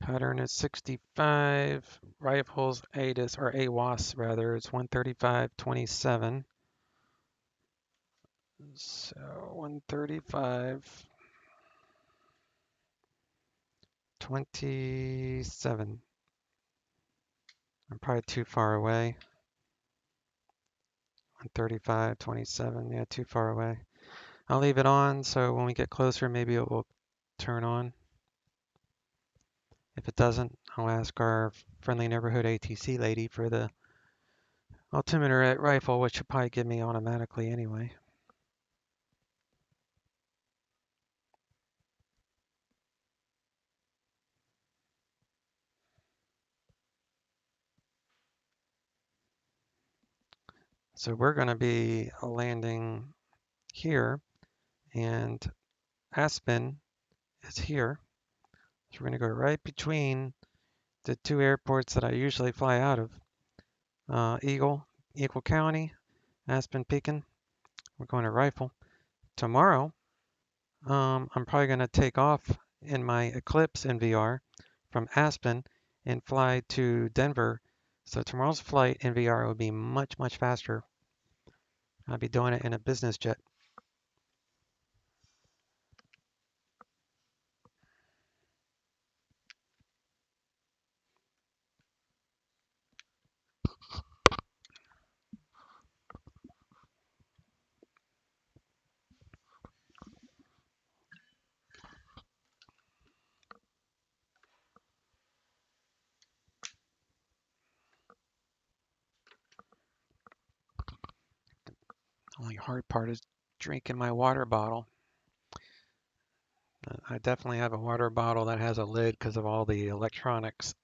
Pattern is 65. Rifles ATIS or AWAS rather. It's 135.27. So 135.27. I'm probably too far away. 135.27. Yeah, too far away. I'll leave it on so when we get closer, maybe it will turn on. If it doesn't, I'll ask our friendly neighborhood ATC lady for the altimeter at rifle, which should probably give me automatically anyway. So we're going to be landing here, and Aspen is here. So we're going to go right between the two airports that I usually fly out of. Eagle County, Aspen, Pekin. We're going to rifle. Tomorrow, I'm probably going to take off in my Eclipse in VR from Aspen and fly to Denver. So tomorrow's flight in VR will be much, much faster. I'll be doing it in a business jet. The only hard part is drinking my water bottle. I definitely have a water bottle that has a lid because of all the electronics.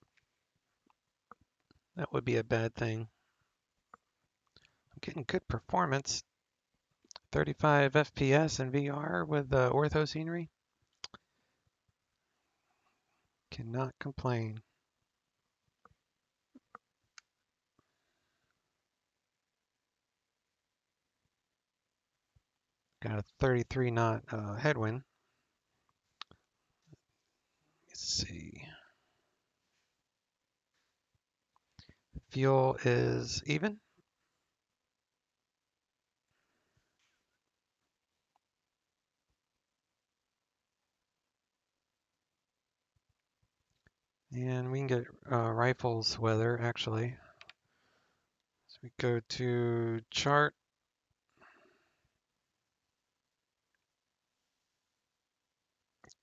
That would be a bad thing. I'm getting good performance. 35 FPS in VR with ortho scenery. Cannot complain. Got a 33 knot headwind. Let's see. Fuel is even. And we can get rifles weather actually. So we go to chart.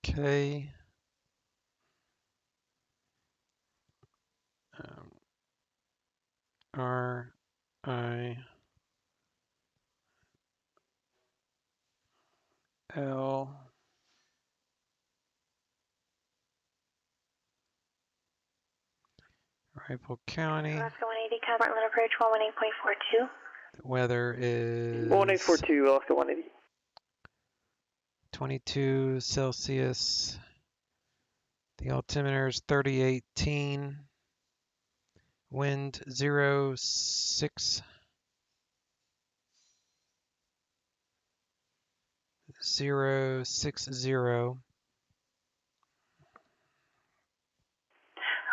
Okay. Rifle County. Alaska 180, Portland approach 118.42. The weather is 1842, Alaska 180. 22 Celsius. The altimeter is 3018. Wind 06. 060.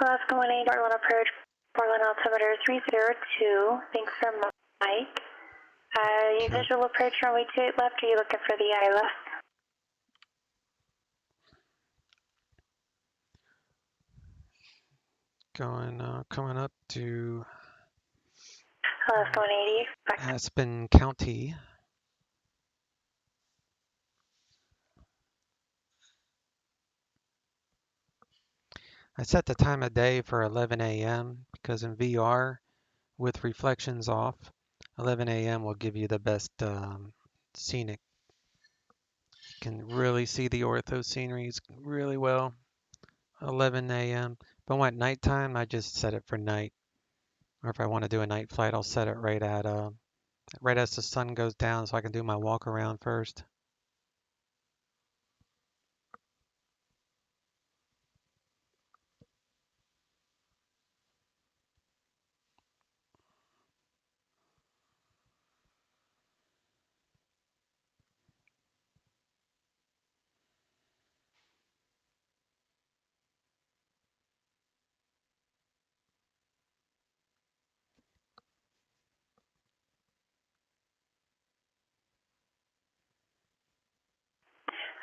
Alaska 180, Portland approach, Portland altimeter 302. Thanks for Mike. You visual approach runway 28 left, or are you looking for the ILS? Coming up to Alaska 180, Aspen County. I set the time of day for 11 a.m. because in VR, with reflections off, 11 a.m. will give you the best scenic. You can really see the ortho sceneries really well. 11 a.m. But when at nighttime, I just set it for night. Or if I want to do a night flight, I'll set it right as the sun goes down, so I can do my walk around first.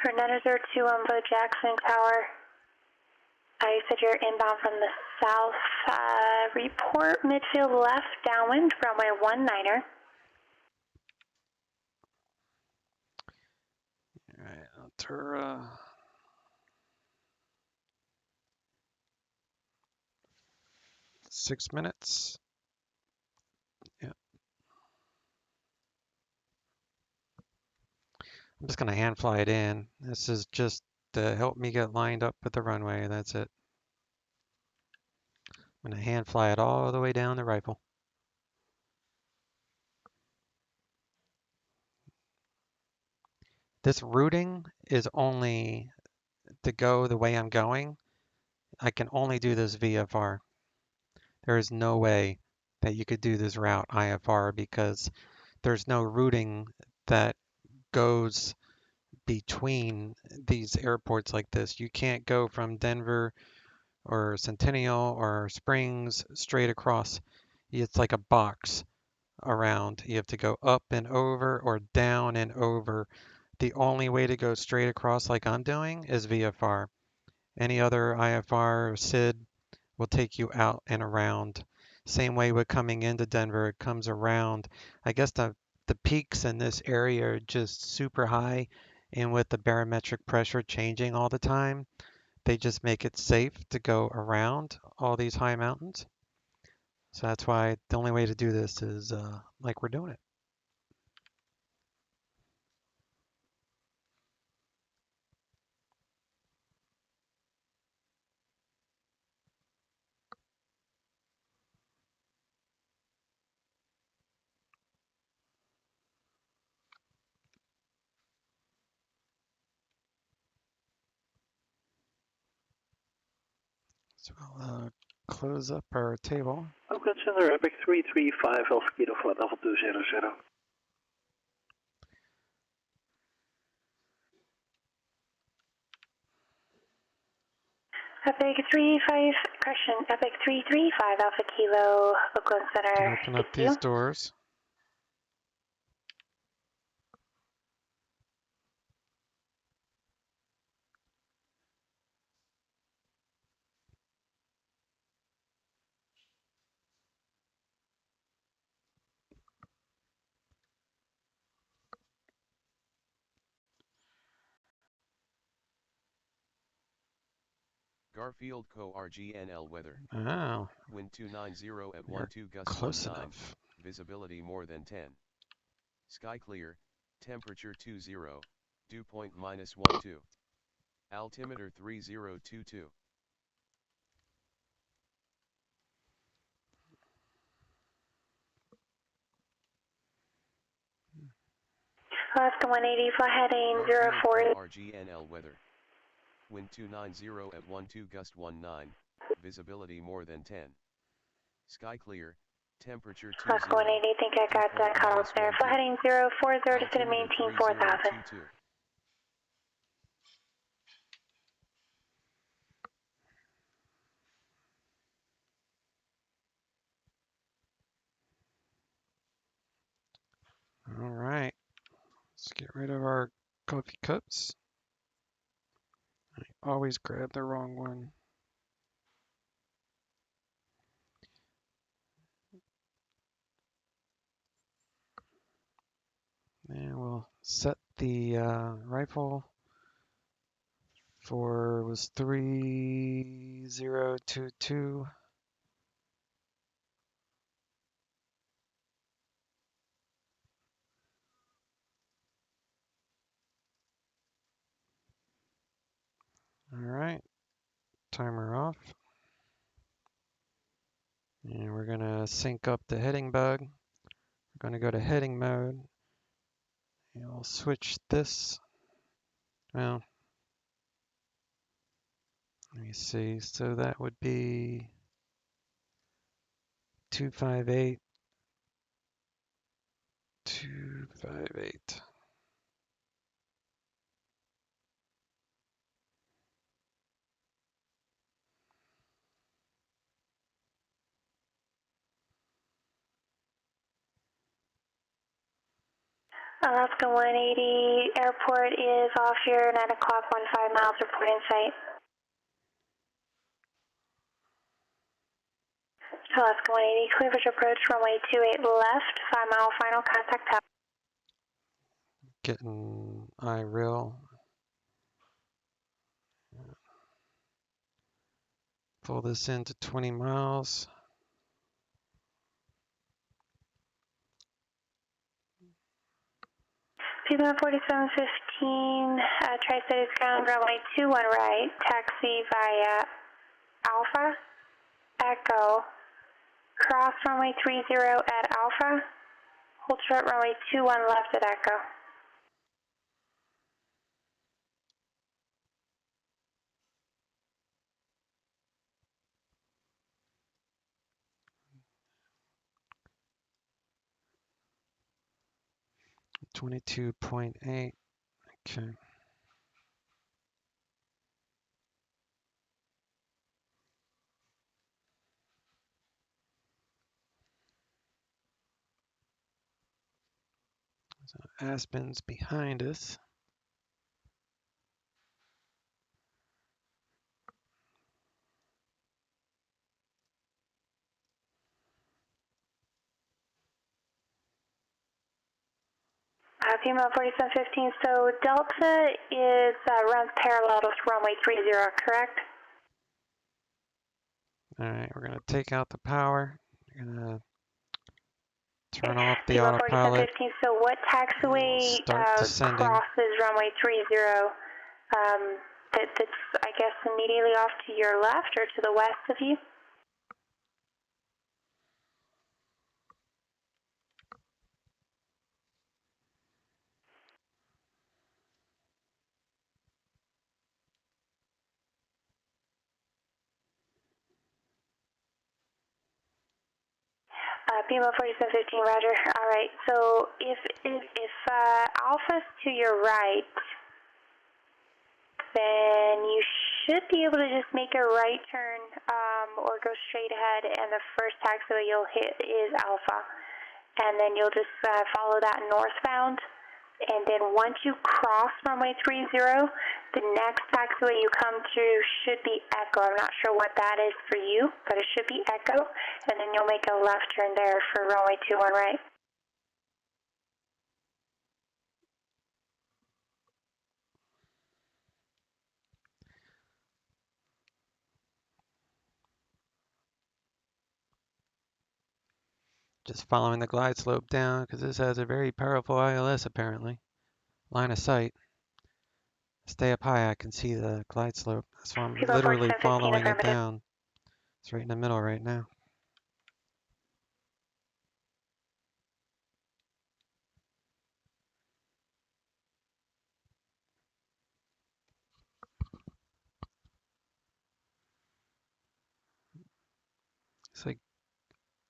Fernandez 02 on Bo Jackson Tower. You said you're inbound from the south. Report midfield left, downwind, runway 19er. All right, Altura. 6 minutes. Yeah. I'm just gonna hand fly it in. This is just to help me get lined up with the runway. That's it. I'm gonna hand fly it all the way down the rifle. This routing is only to go the way I'm going. I can only do this VFR. There is no way that you could do this route IFR because there's no routing that goes between these airports like this. You can't go from Denver or Centennial or Springs straight across. It's like a box around. You have to go up and over or down and over. The only way to go straight across like I'm doing is VFR. Any other IFR or SID will take you out and around. Same way with coming into Denver, it comes around. I guess the peaks in this area are just super high, and with the barometric pressure changing all the time, they just make it safe to go around all these high mountains. So that's why the only way to do this is like we're doing it. So I'll close up our table. Oakland Center, Epic 335, Alpha Kilo, flight level 200. Epic 35, correction, Epic 335 Alpha Kilo, Oakland Center. Open up these doors. Garfield Co. RGNL weather. Oh. Wind 290 at 12 gust Close 19. enough. Visibility more than 10. Sky clear, temperature 20, dew point -12. Altimeter 3022. Alaska 180, fly heading 04. RGNL weather. Wind 290 at 12 gust 19, visibility more than 10. Sky clear, temperature 20. Alaska 180, think I got that cutoff there. Fly heading 040 to fit and maintain 4000. All right. Let's get rid of our coffee cups. I always grab the wrong one. And we'll set the rifle for was 3022. All right, timer off. And we're gonna sync up the heading bug. We're gonna go to heading mode. And we'll switch this. Well, let me see. So that would be 258. 258. Alaska 180, airport is off here, 9 o'clock, 15 miles, report in sight. Alaska 180, cleavage approach, runway 28 left, 5 mile final contact tower. Getting IRIL. Pull this into 20 miles. PBM 4715, Tri-Cities ground, runway 21 right, taxi via Alpha, Echo, cross runway 30 at Alpha, hold short runway 21 left at Echo. $22.8. Okay. So Aspen's behind us. Pima 4715, so Delta is runs parallel to runway 30, correct? All right, we're gonna take out the power. We're gonna turn off the Pima autopilot. 4715, so what taxiway crosses runway 30? That's, I guess, immediately off to your left or to the west of you? Pima 4715, roger. All right, so if Alpha's to your right, then you should be able to just make a right turn or go straight ahead, and the first taxiway you'll hit is Alpha. And then you'll just follow that northbound. And then once you cross runway 30, the next taxiway you come through should be Echo. I'm not sure what that is for you, but it should be Echo. And then you'll make a left turn there for runway 21 right. Just following the glide slope down because this has a very powerful ILS apparently. Line of sight. Stay up high, I can see the glide slope. That's why I'm literally following it down. It's right in the middle right now.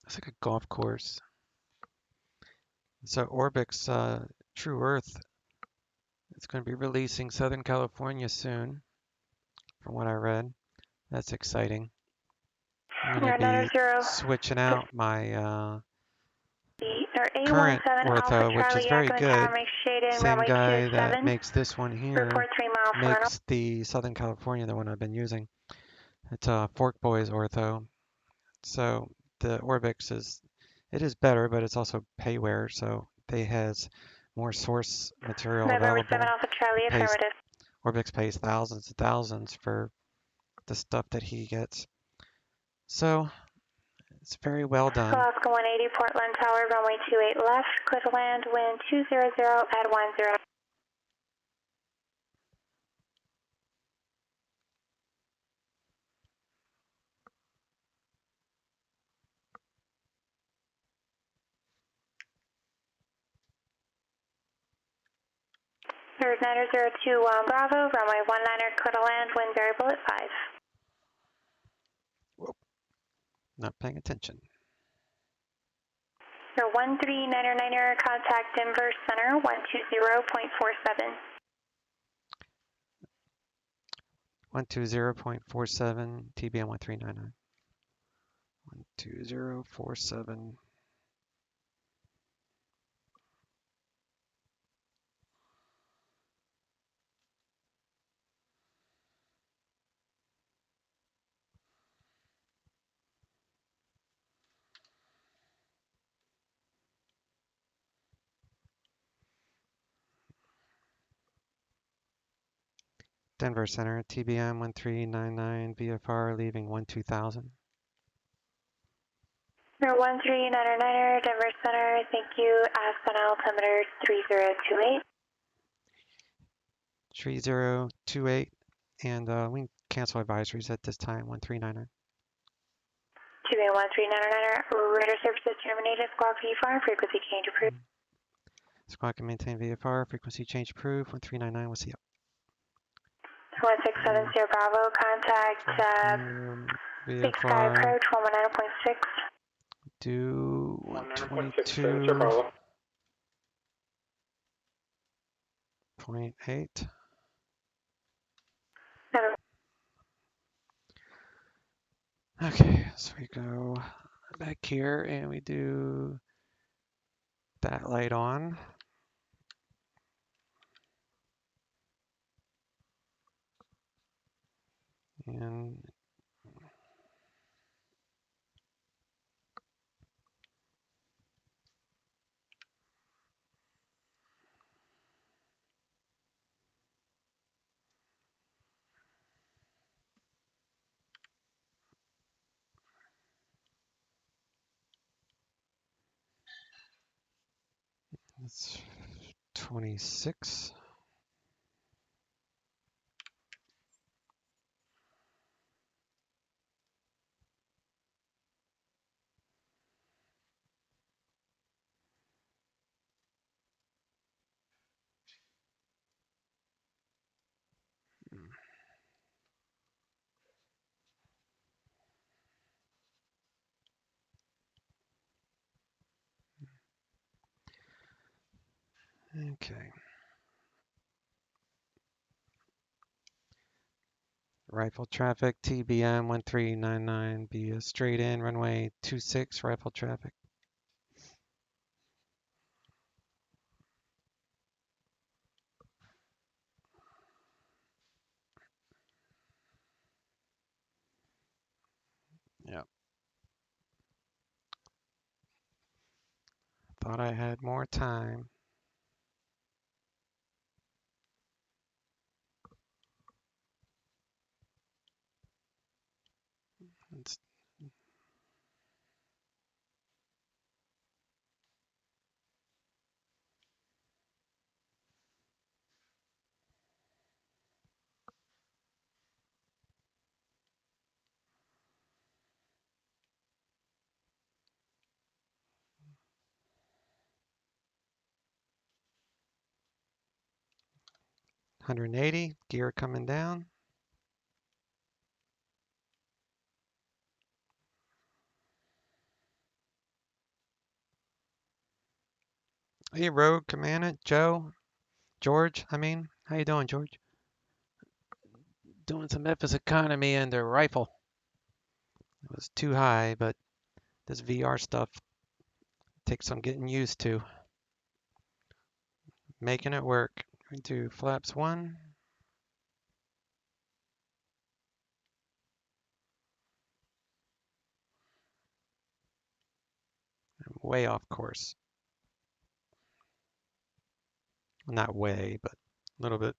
It's like a golf course. So Orbix True Earth, it's going to be releasing Southern California soon, from what I read. That's exciting. I'm going to be switching out my current ortho, which is very good. Same guy that makes this one here makes the Southern California, the one I've been using. It's a Fork Boys ortho. So the Orbix is better, but it's also payware, so they has more source material available. Orbix pays thousands and thousands for the stuff that he gets. So it's very well done. Alaska 180, Portland Tower, runway 28 left, clear to land, wind 200 at 10. There's 9021 Bravo, runway 19er, clear to land, wind variable at 5. Whoa. Not paying attention. 139er, contact Denver Center, 120.47. 120.47, TBM 1399. 120.47. Denver Center, TBM 1399, VFR leaving 12000. 139er, Denver Center, thank you. Aspen altimeter 3028. 3028, and we can cancel advisories at this time, 1399. TBM 1399er, radar services terminated, squawk VFR, frequency change approved. Squawk can maintain VFR, frequency change approved, 1399, we'll see you. 1670 Bravo, contact Big Sky Approach 119.6. Do 122.8. Okay, so we go back here and we do that light on. And it's 26. Okay. Rifle traffic, TBM 1399, be a straight in, runway 26, rifle traffic. Yep. Thought I had more time. It's 180, gear coming down. Hey, Rogue Commandant, George, how you doing, George? Doing some FS economy and the rifle. It was too high, but this VR stuff takes some getting used to. Making it work. We do flaps 1. I'm way off course. Not way, but a little bit.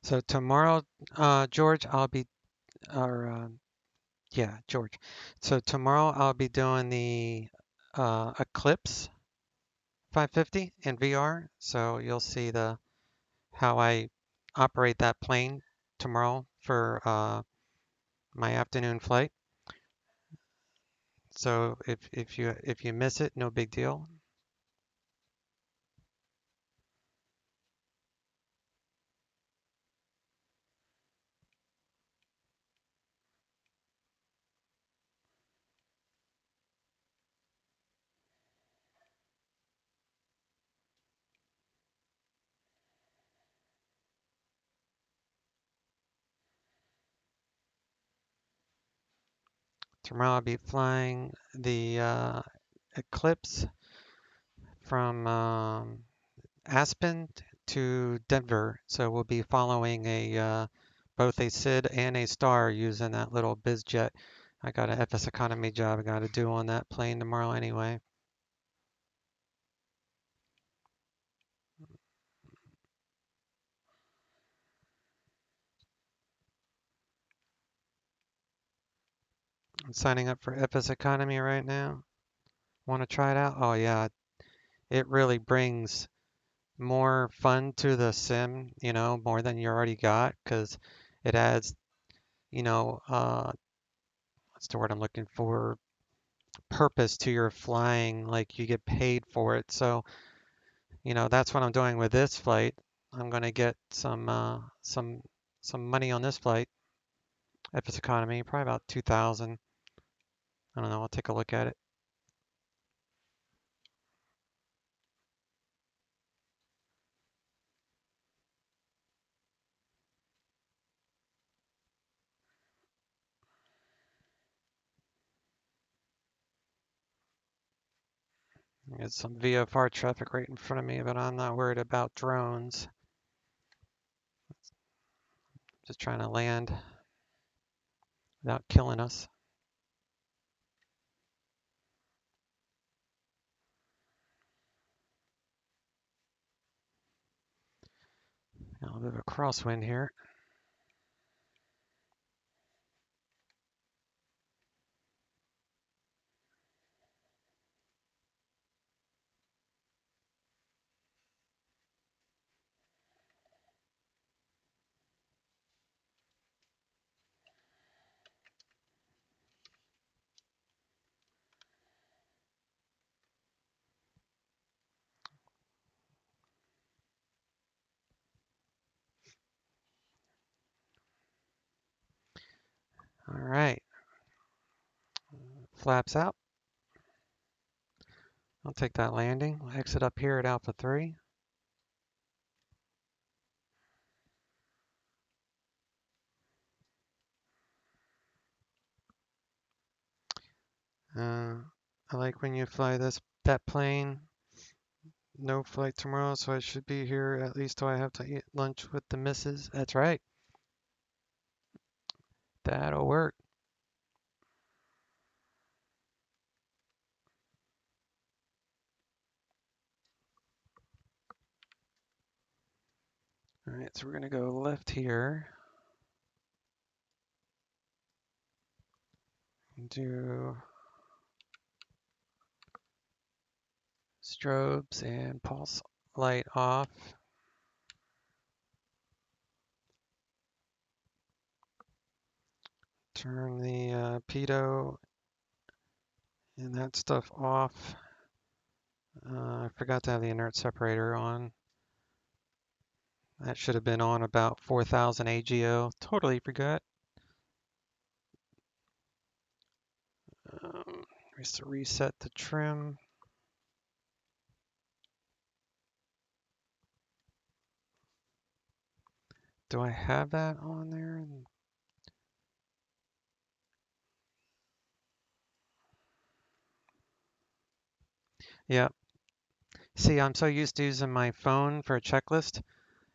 So tomorrow, George, George. So tomorrow I'll be doing the Eclipse 550 in VR. So you'll see how I operate that plane tomorrow for my afternoon flight. So if you miss it, no big deal. Tomorrow I'll be flying the Eclipse from Aspen to Denver. So we'll be following both a SID and a Star using that little biz jet. I got an FS economy job I got to do on that plane tomorrow anyway. I'm signing up for FS economy right now. Want to try it out? Oh yeah, it really brings more fun to the sim, more than you already got, because it adds, what's the word I'm looking for? Purpose to your flying, like you get paid for it. So, that's what I'm doing with this flight. I'm going to get some money on this flight. FS economy, probably about 2,000. I don't know. I'll take a look at it. Get some VFR traffic right in front of me, but I'm not worried about drones. Just trying to land without killing us. A little bit of a crosswind here. All right. Flaps out. I'll take that landing. We'll exit up here at Alpha 3. I like when you fly that plane. No flight tomorrow, so I should be here at least till I have to eat lunch with the missus. That's right. That'll work. Alright, so we're going to go left here. Do strobes and pulse light off. Turn the pitot and that stuff off. I forgot to have the inert separator on. That should have been on about 4,000 AGO. Totally forgot. Just to reset the trim. Do I have that on there? Yeah. See, I'm so used to using my phone for a checklist.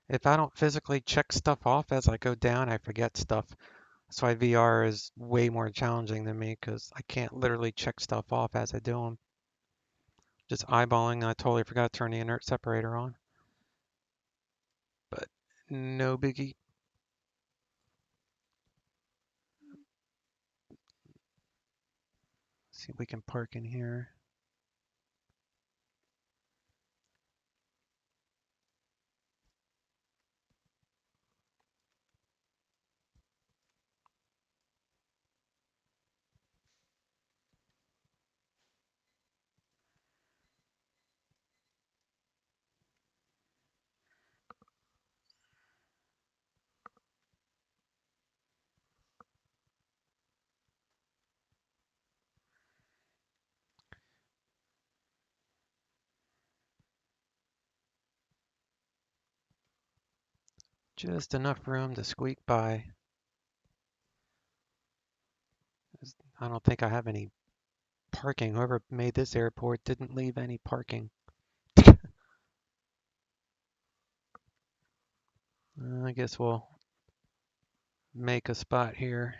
If I don't physically check stuff off as I go down, I forget stuff. That's why VR is way more challenging than me because I can't literally check stuff off as I do them. Just eyeballing, I totally forgot to turn the inert separator on. But no biggie. See if we can park in here. Just enough room to squeak by. I don't think I have any parking. Whoever made this airport didn't leave any parking. I guess we'll make a spot here.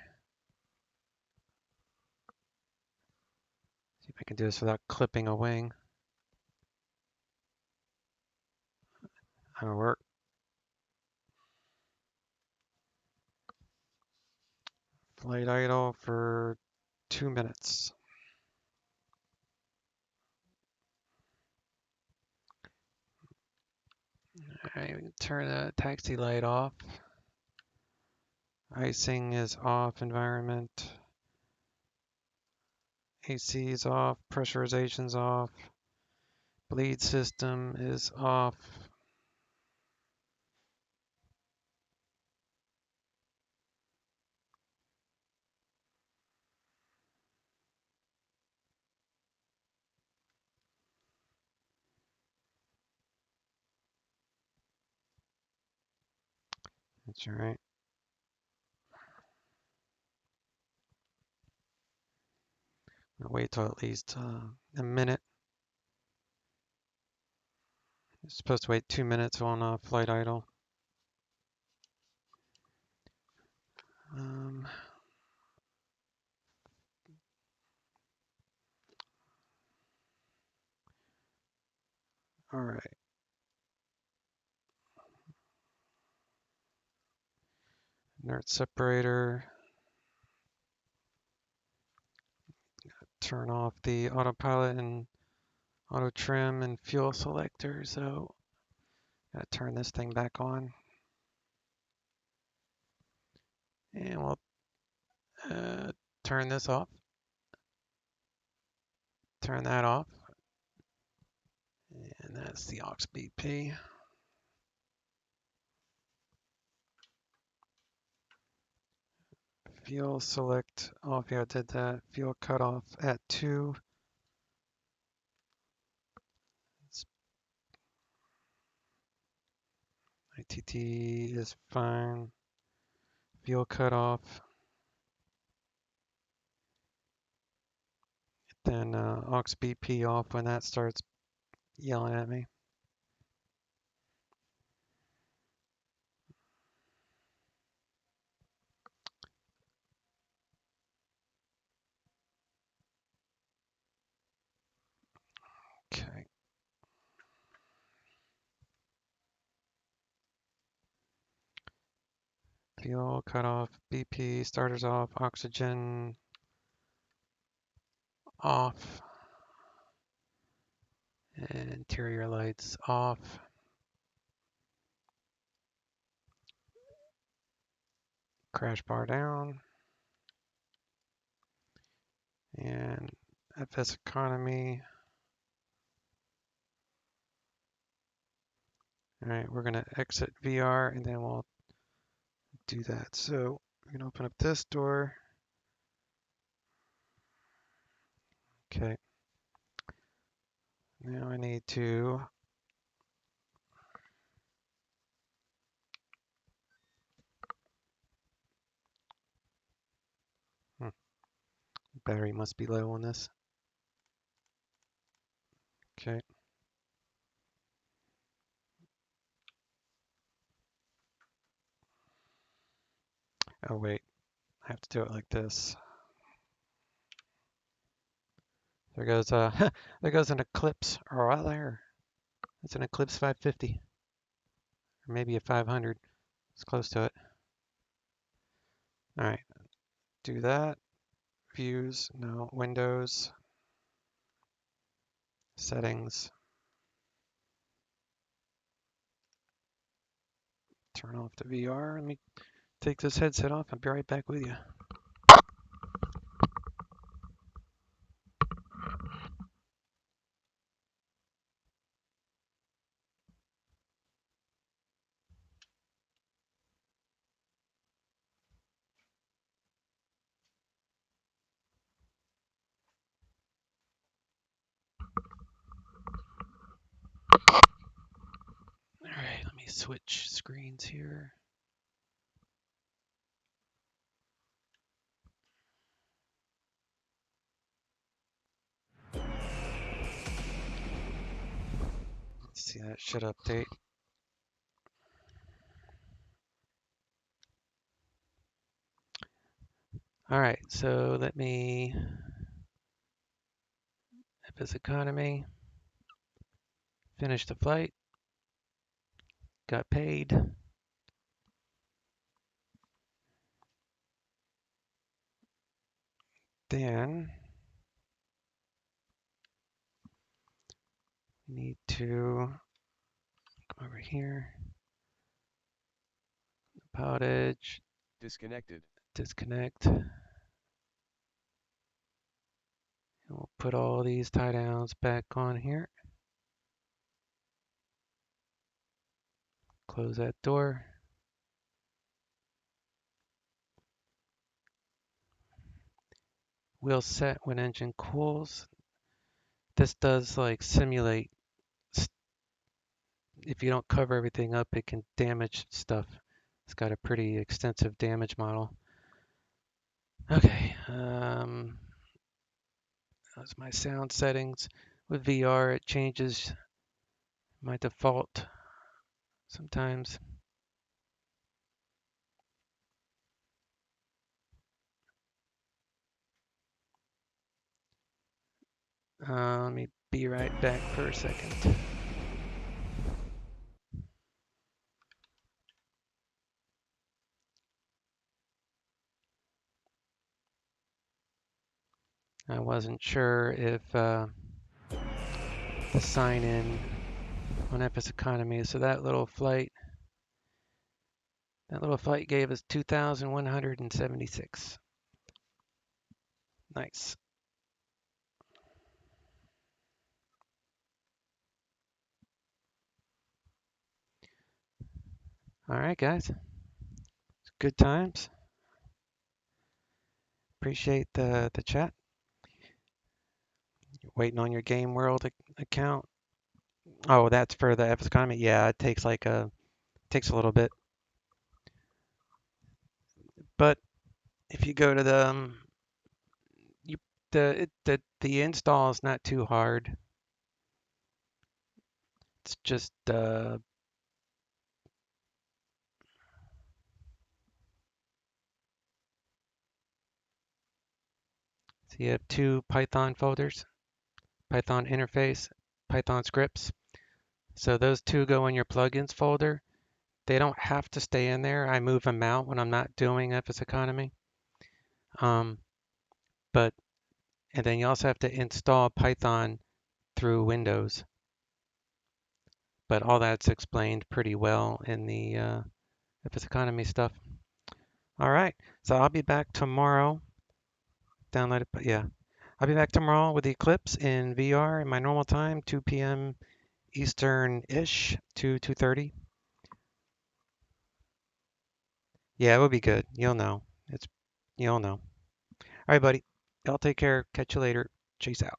See if I can do this without clipping a wing. That'll work. Flight idle for 2 minutes. Alright, we can turn the taxi light off. Icing is off, environment. AC is off, pressurization's off. Bleed system is off. That's all right. I'll wait till at least a minute. You're supposed to wait 2 minutes on flight idle. All right. Inert separator. Turn off the autopilot and auto trim and fuel selector. So gotta turn this thing back on. And we'll turn this off. Turn that off. And that's the aux BP. Fuel select off. Yeah, I did that. Fuel cutoff at 2. ITT is fine. Fuel cutoff. Then aux BP off when that starts yelling at me. Okay. fuel cut off, BP starters off, oxygen off, interior lights off. Crash bar down, and FS economy. All right, we're gonna exit VR and then we'll do that. So we're gonna open up this door. Okay. Now I need to battery must be low on this. Okay. Oh wait, I have to do it like this. There goes there goes an Eclipse right there. It's an Eclipse 550. Or maybe a 500. It's close to it. All right. Do that. Views, no. Windows. Settings. Turn off the VR. Let me take this headset off. I'll be right back with you. All right, let me switch screens here. Let's see, that should update. All right, so let me FS economy, finish the flight, got paid. Then we need to come over here. PilotEdge. Disconnected. Disconnect. And we'll put all these tie downs back on here. Close that door. Wheel set when engine cools. This does like simulate. If you don't cover everything up, it can damage stuff. It's got a pretty extensive damage model. Okay, that's my sound settings. With VR, it changes my default sometimes. Let me be right back for a second. I wasn't sure if the sign in on FS economy. So that little flight gave us 2,176. Nice. All right, guys. Good times. Appreciate the chat. You're waiting on your Game World account. Oh, that's for the FS economy. Yeah, it takes a little bit. But if you go to the the install is not too hard. It's just so you have two Python folders, Python interface, Python scripts. So those two go in your plugins folder. They don't have to stay in there. I move them out when I'm not doing FS Economy. And then you also have to install Python through Windows. But all that's explained pretty well in the FS Economy stuff. All right, so I'll be back tomorrow. Download it, but yeah. I'll be back tomorrow with the Eclipse in VR in my normal time, 2 p.m. Eastern-ish to 2:30. Yeah, it will be good. You'll know. You'll know. All right, buddy. Y'all take care. Catch you later. Chase out.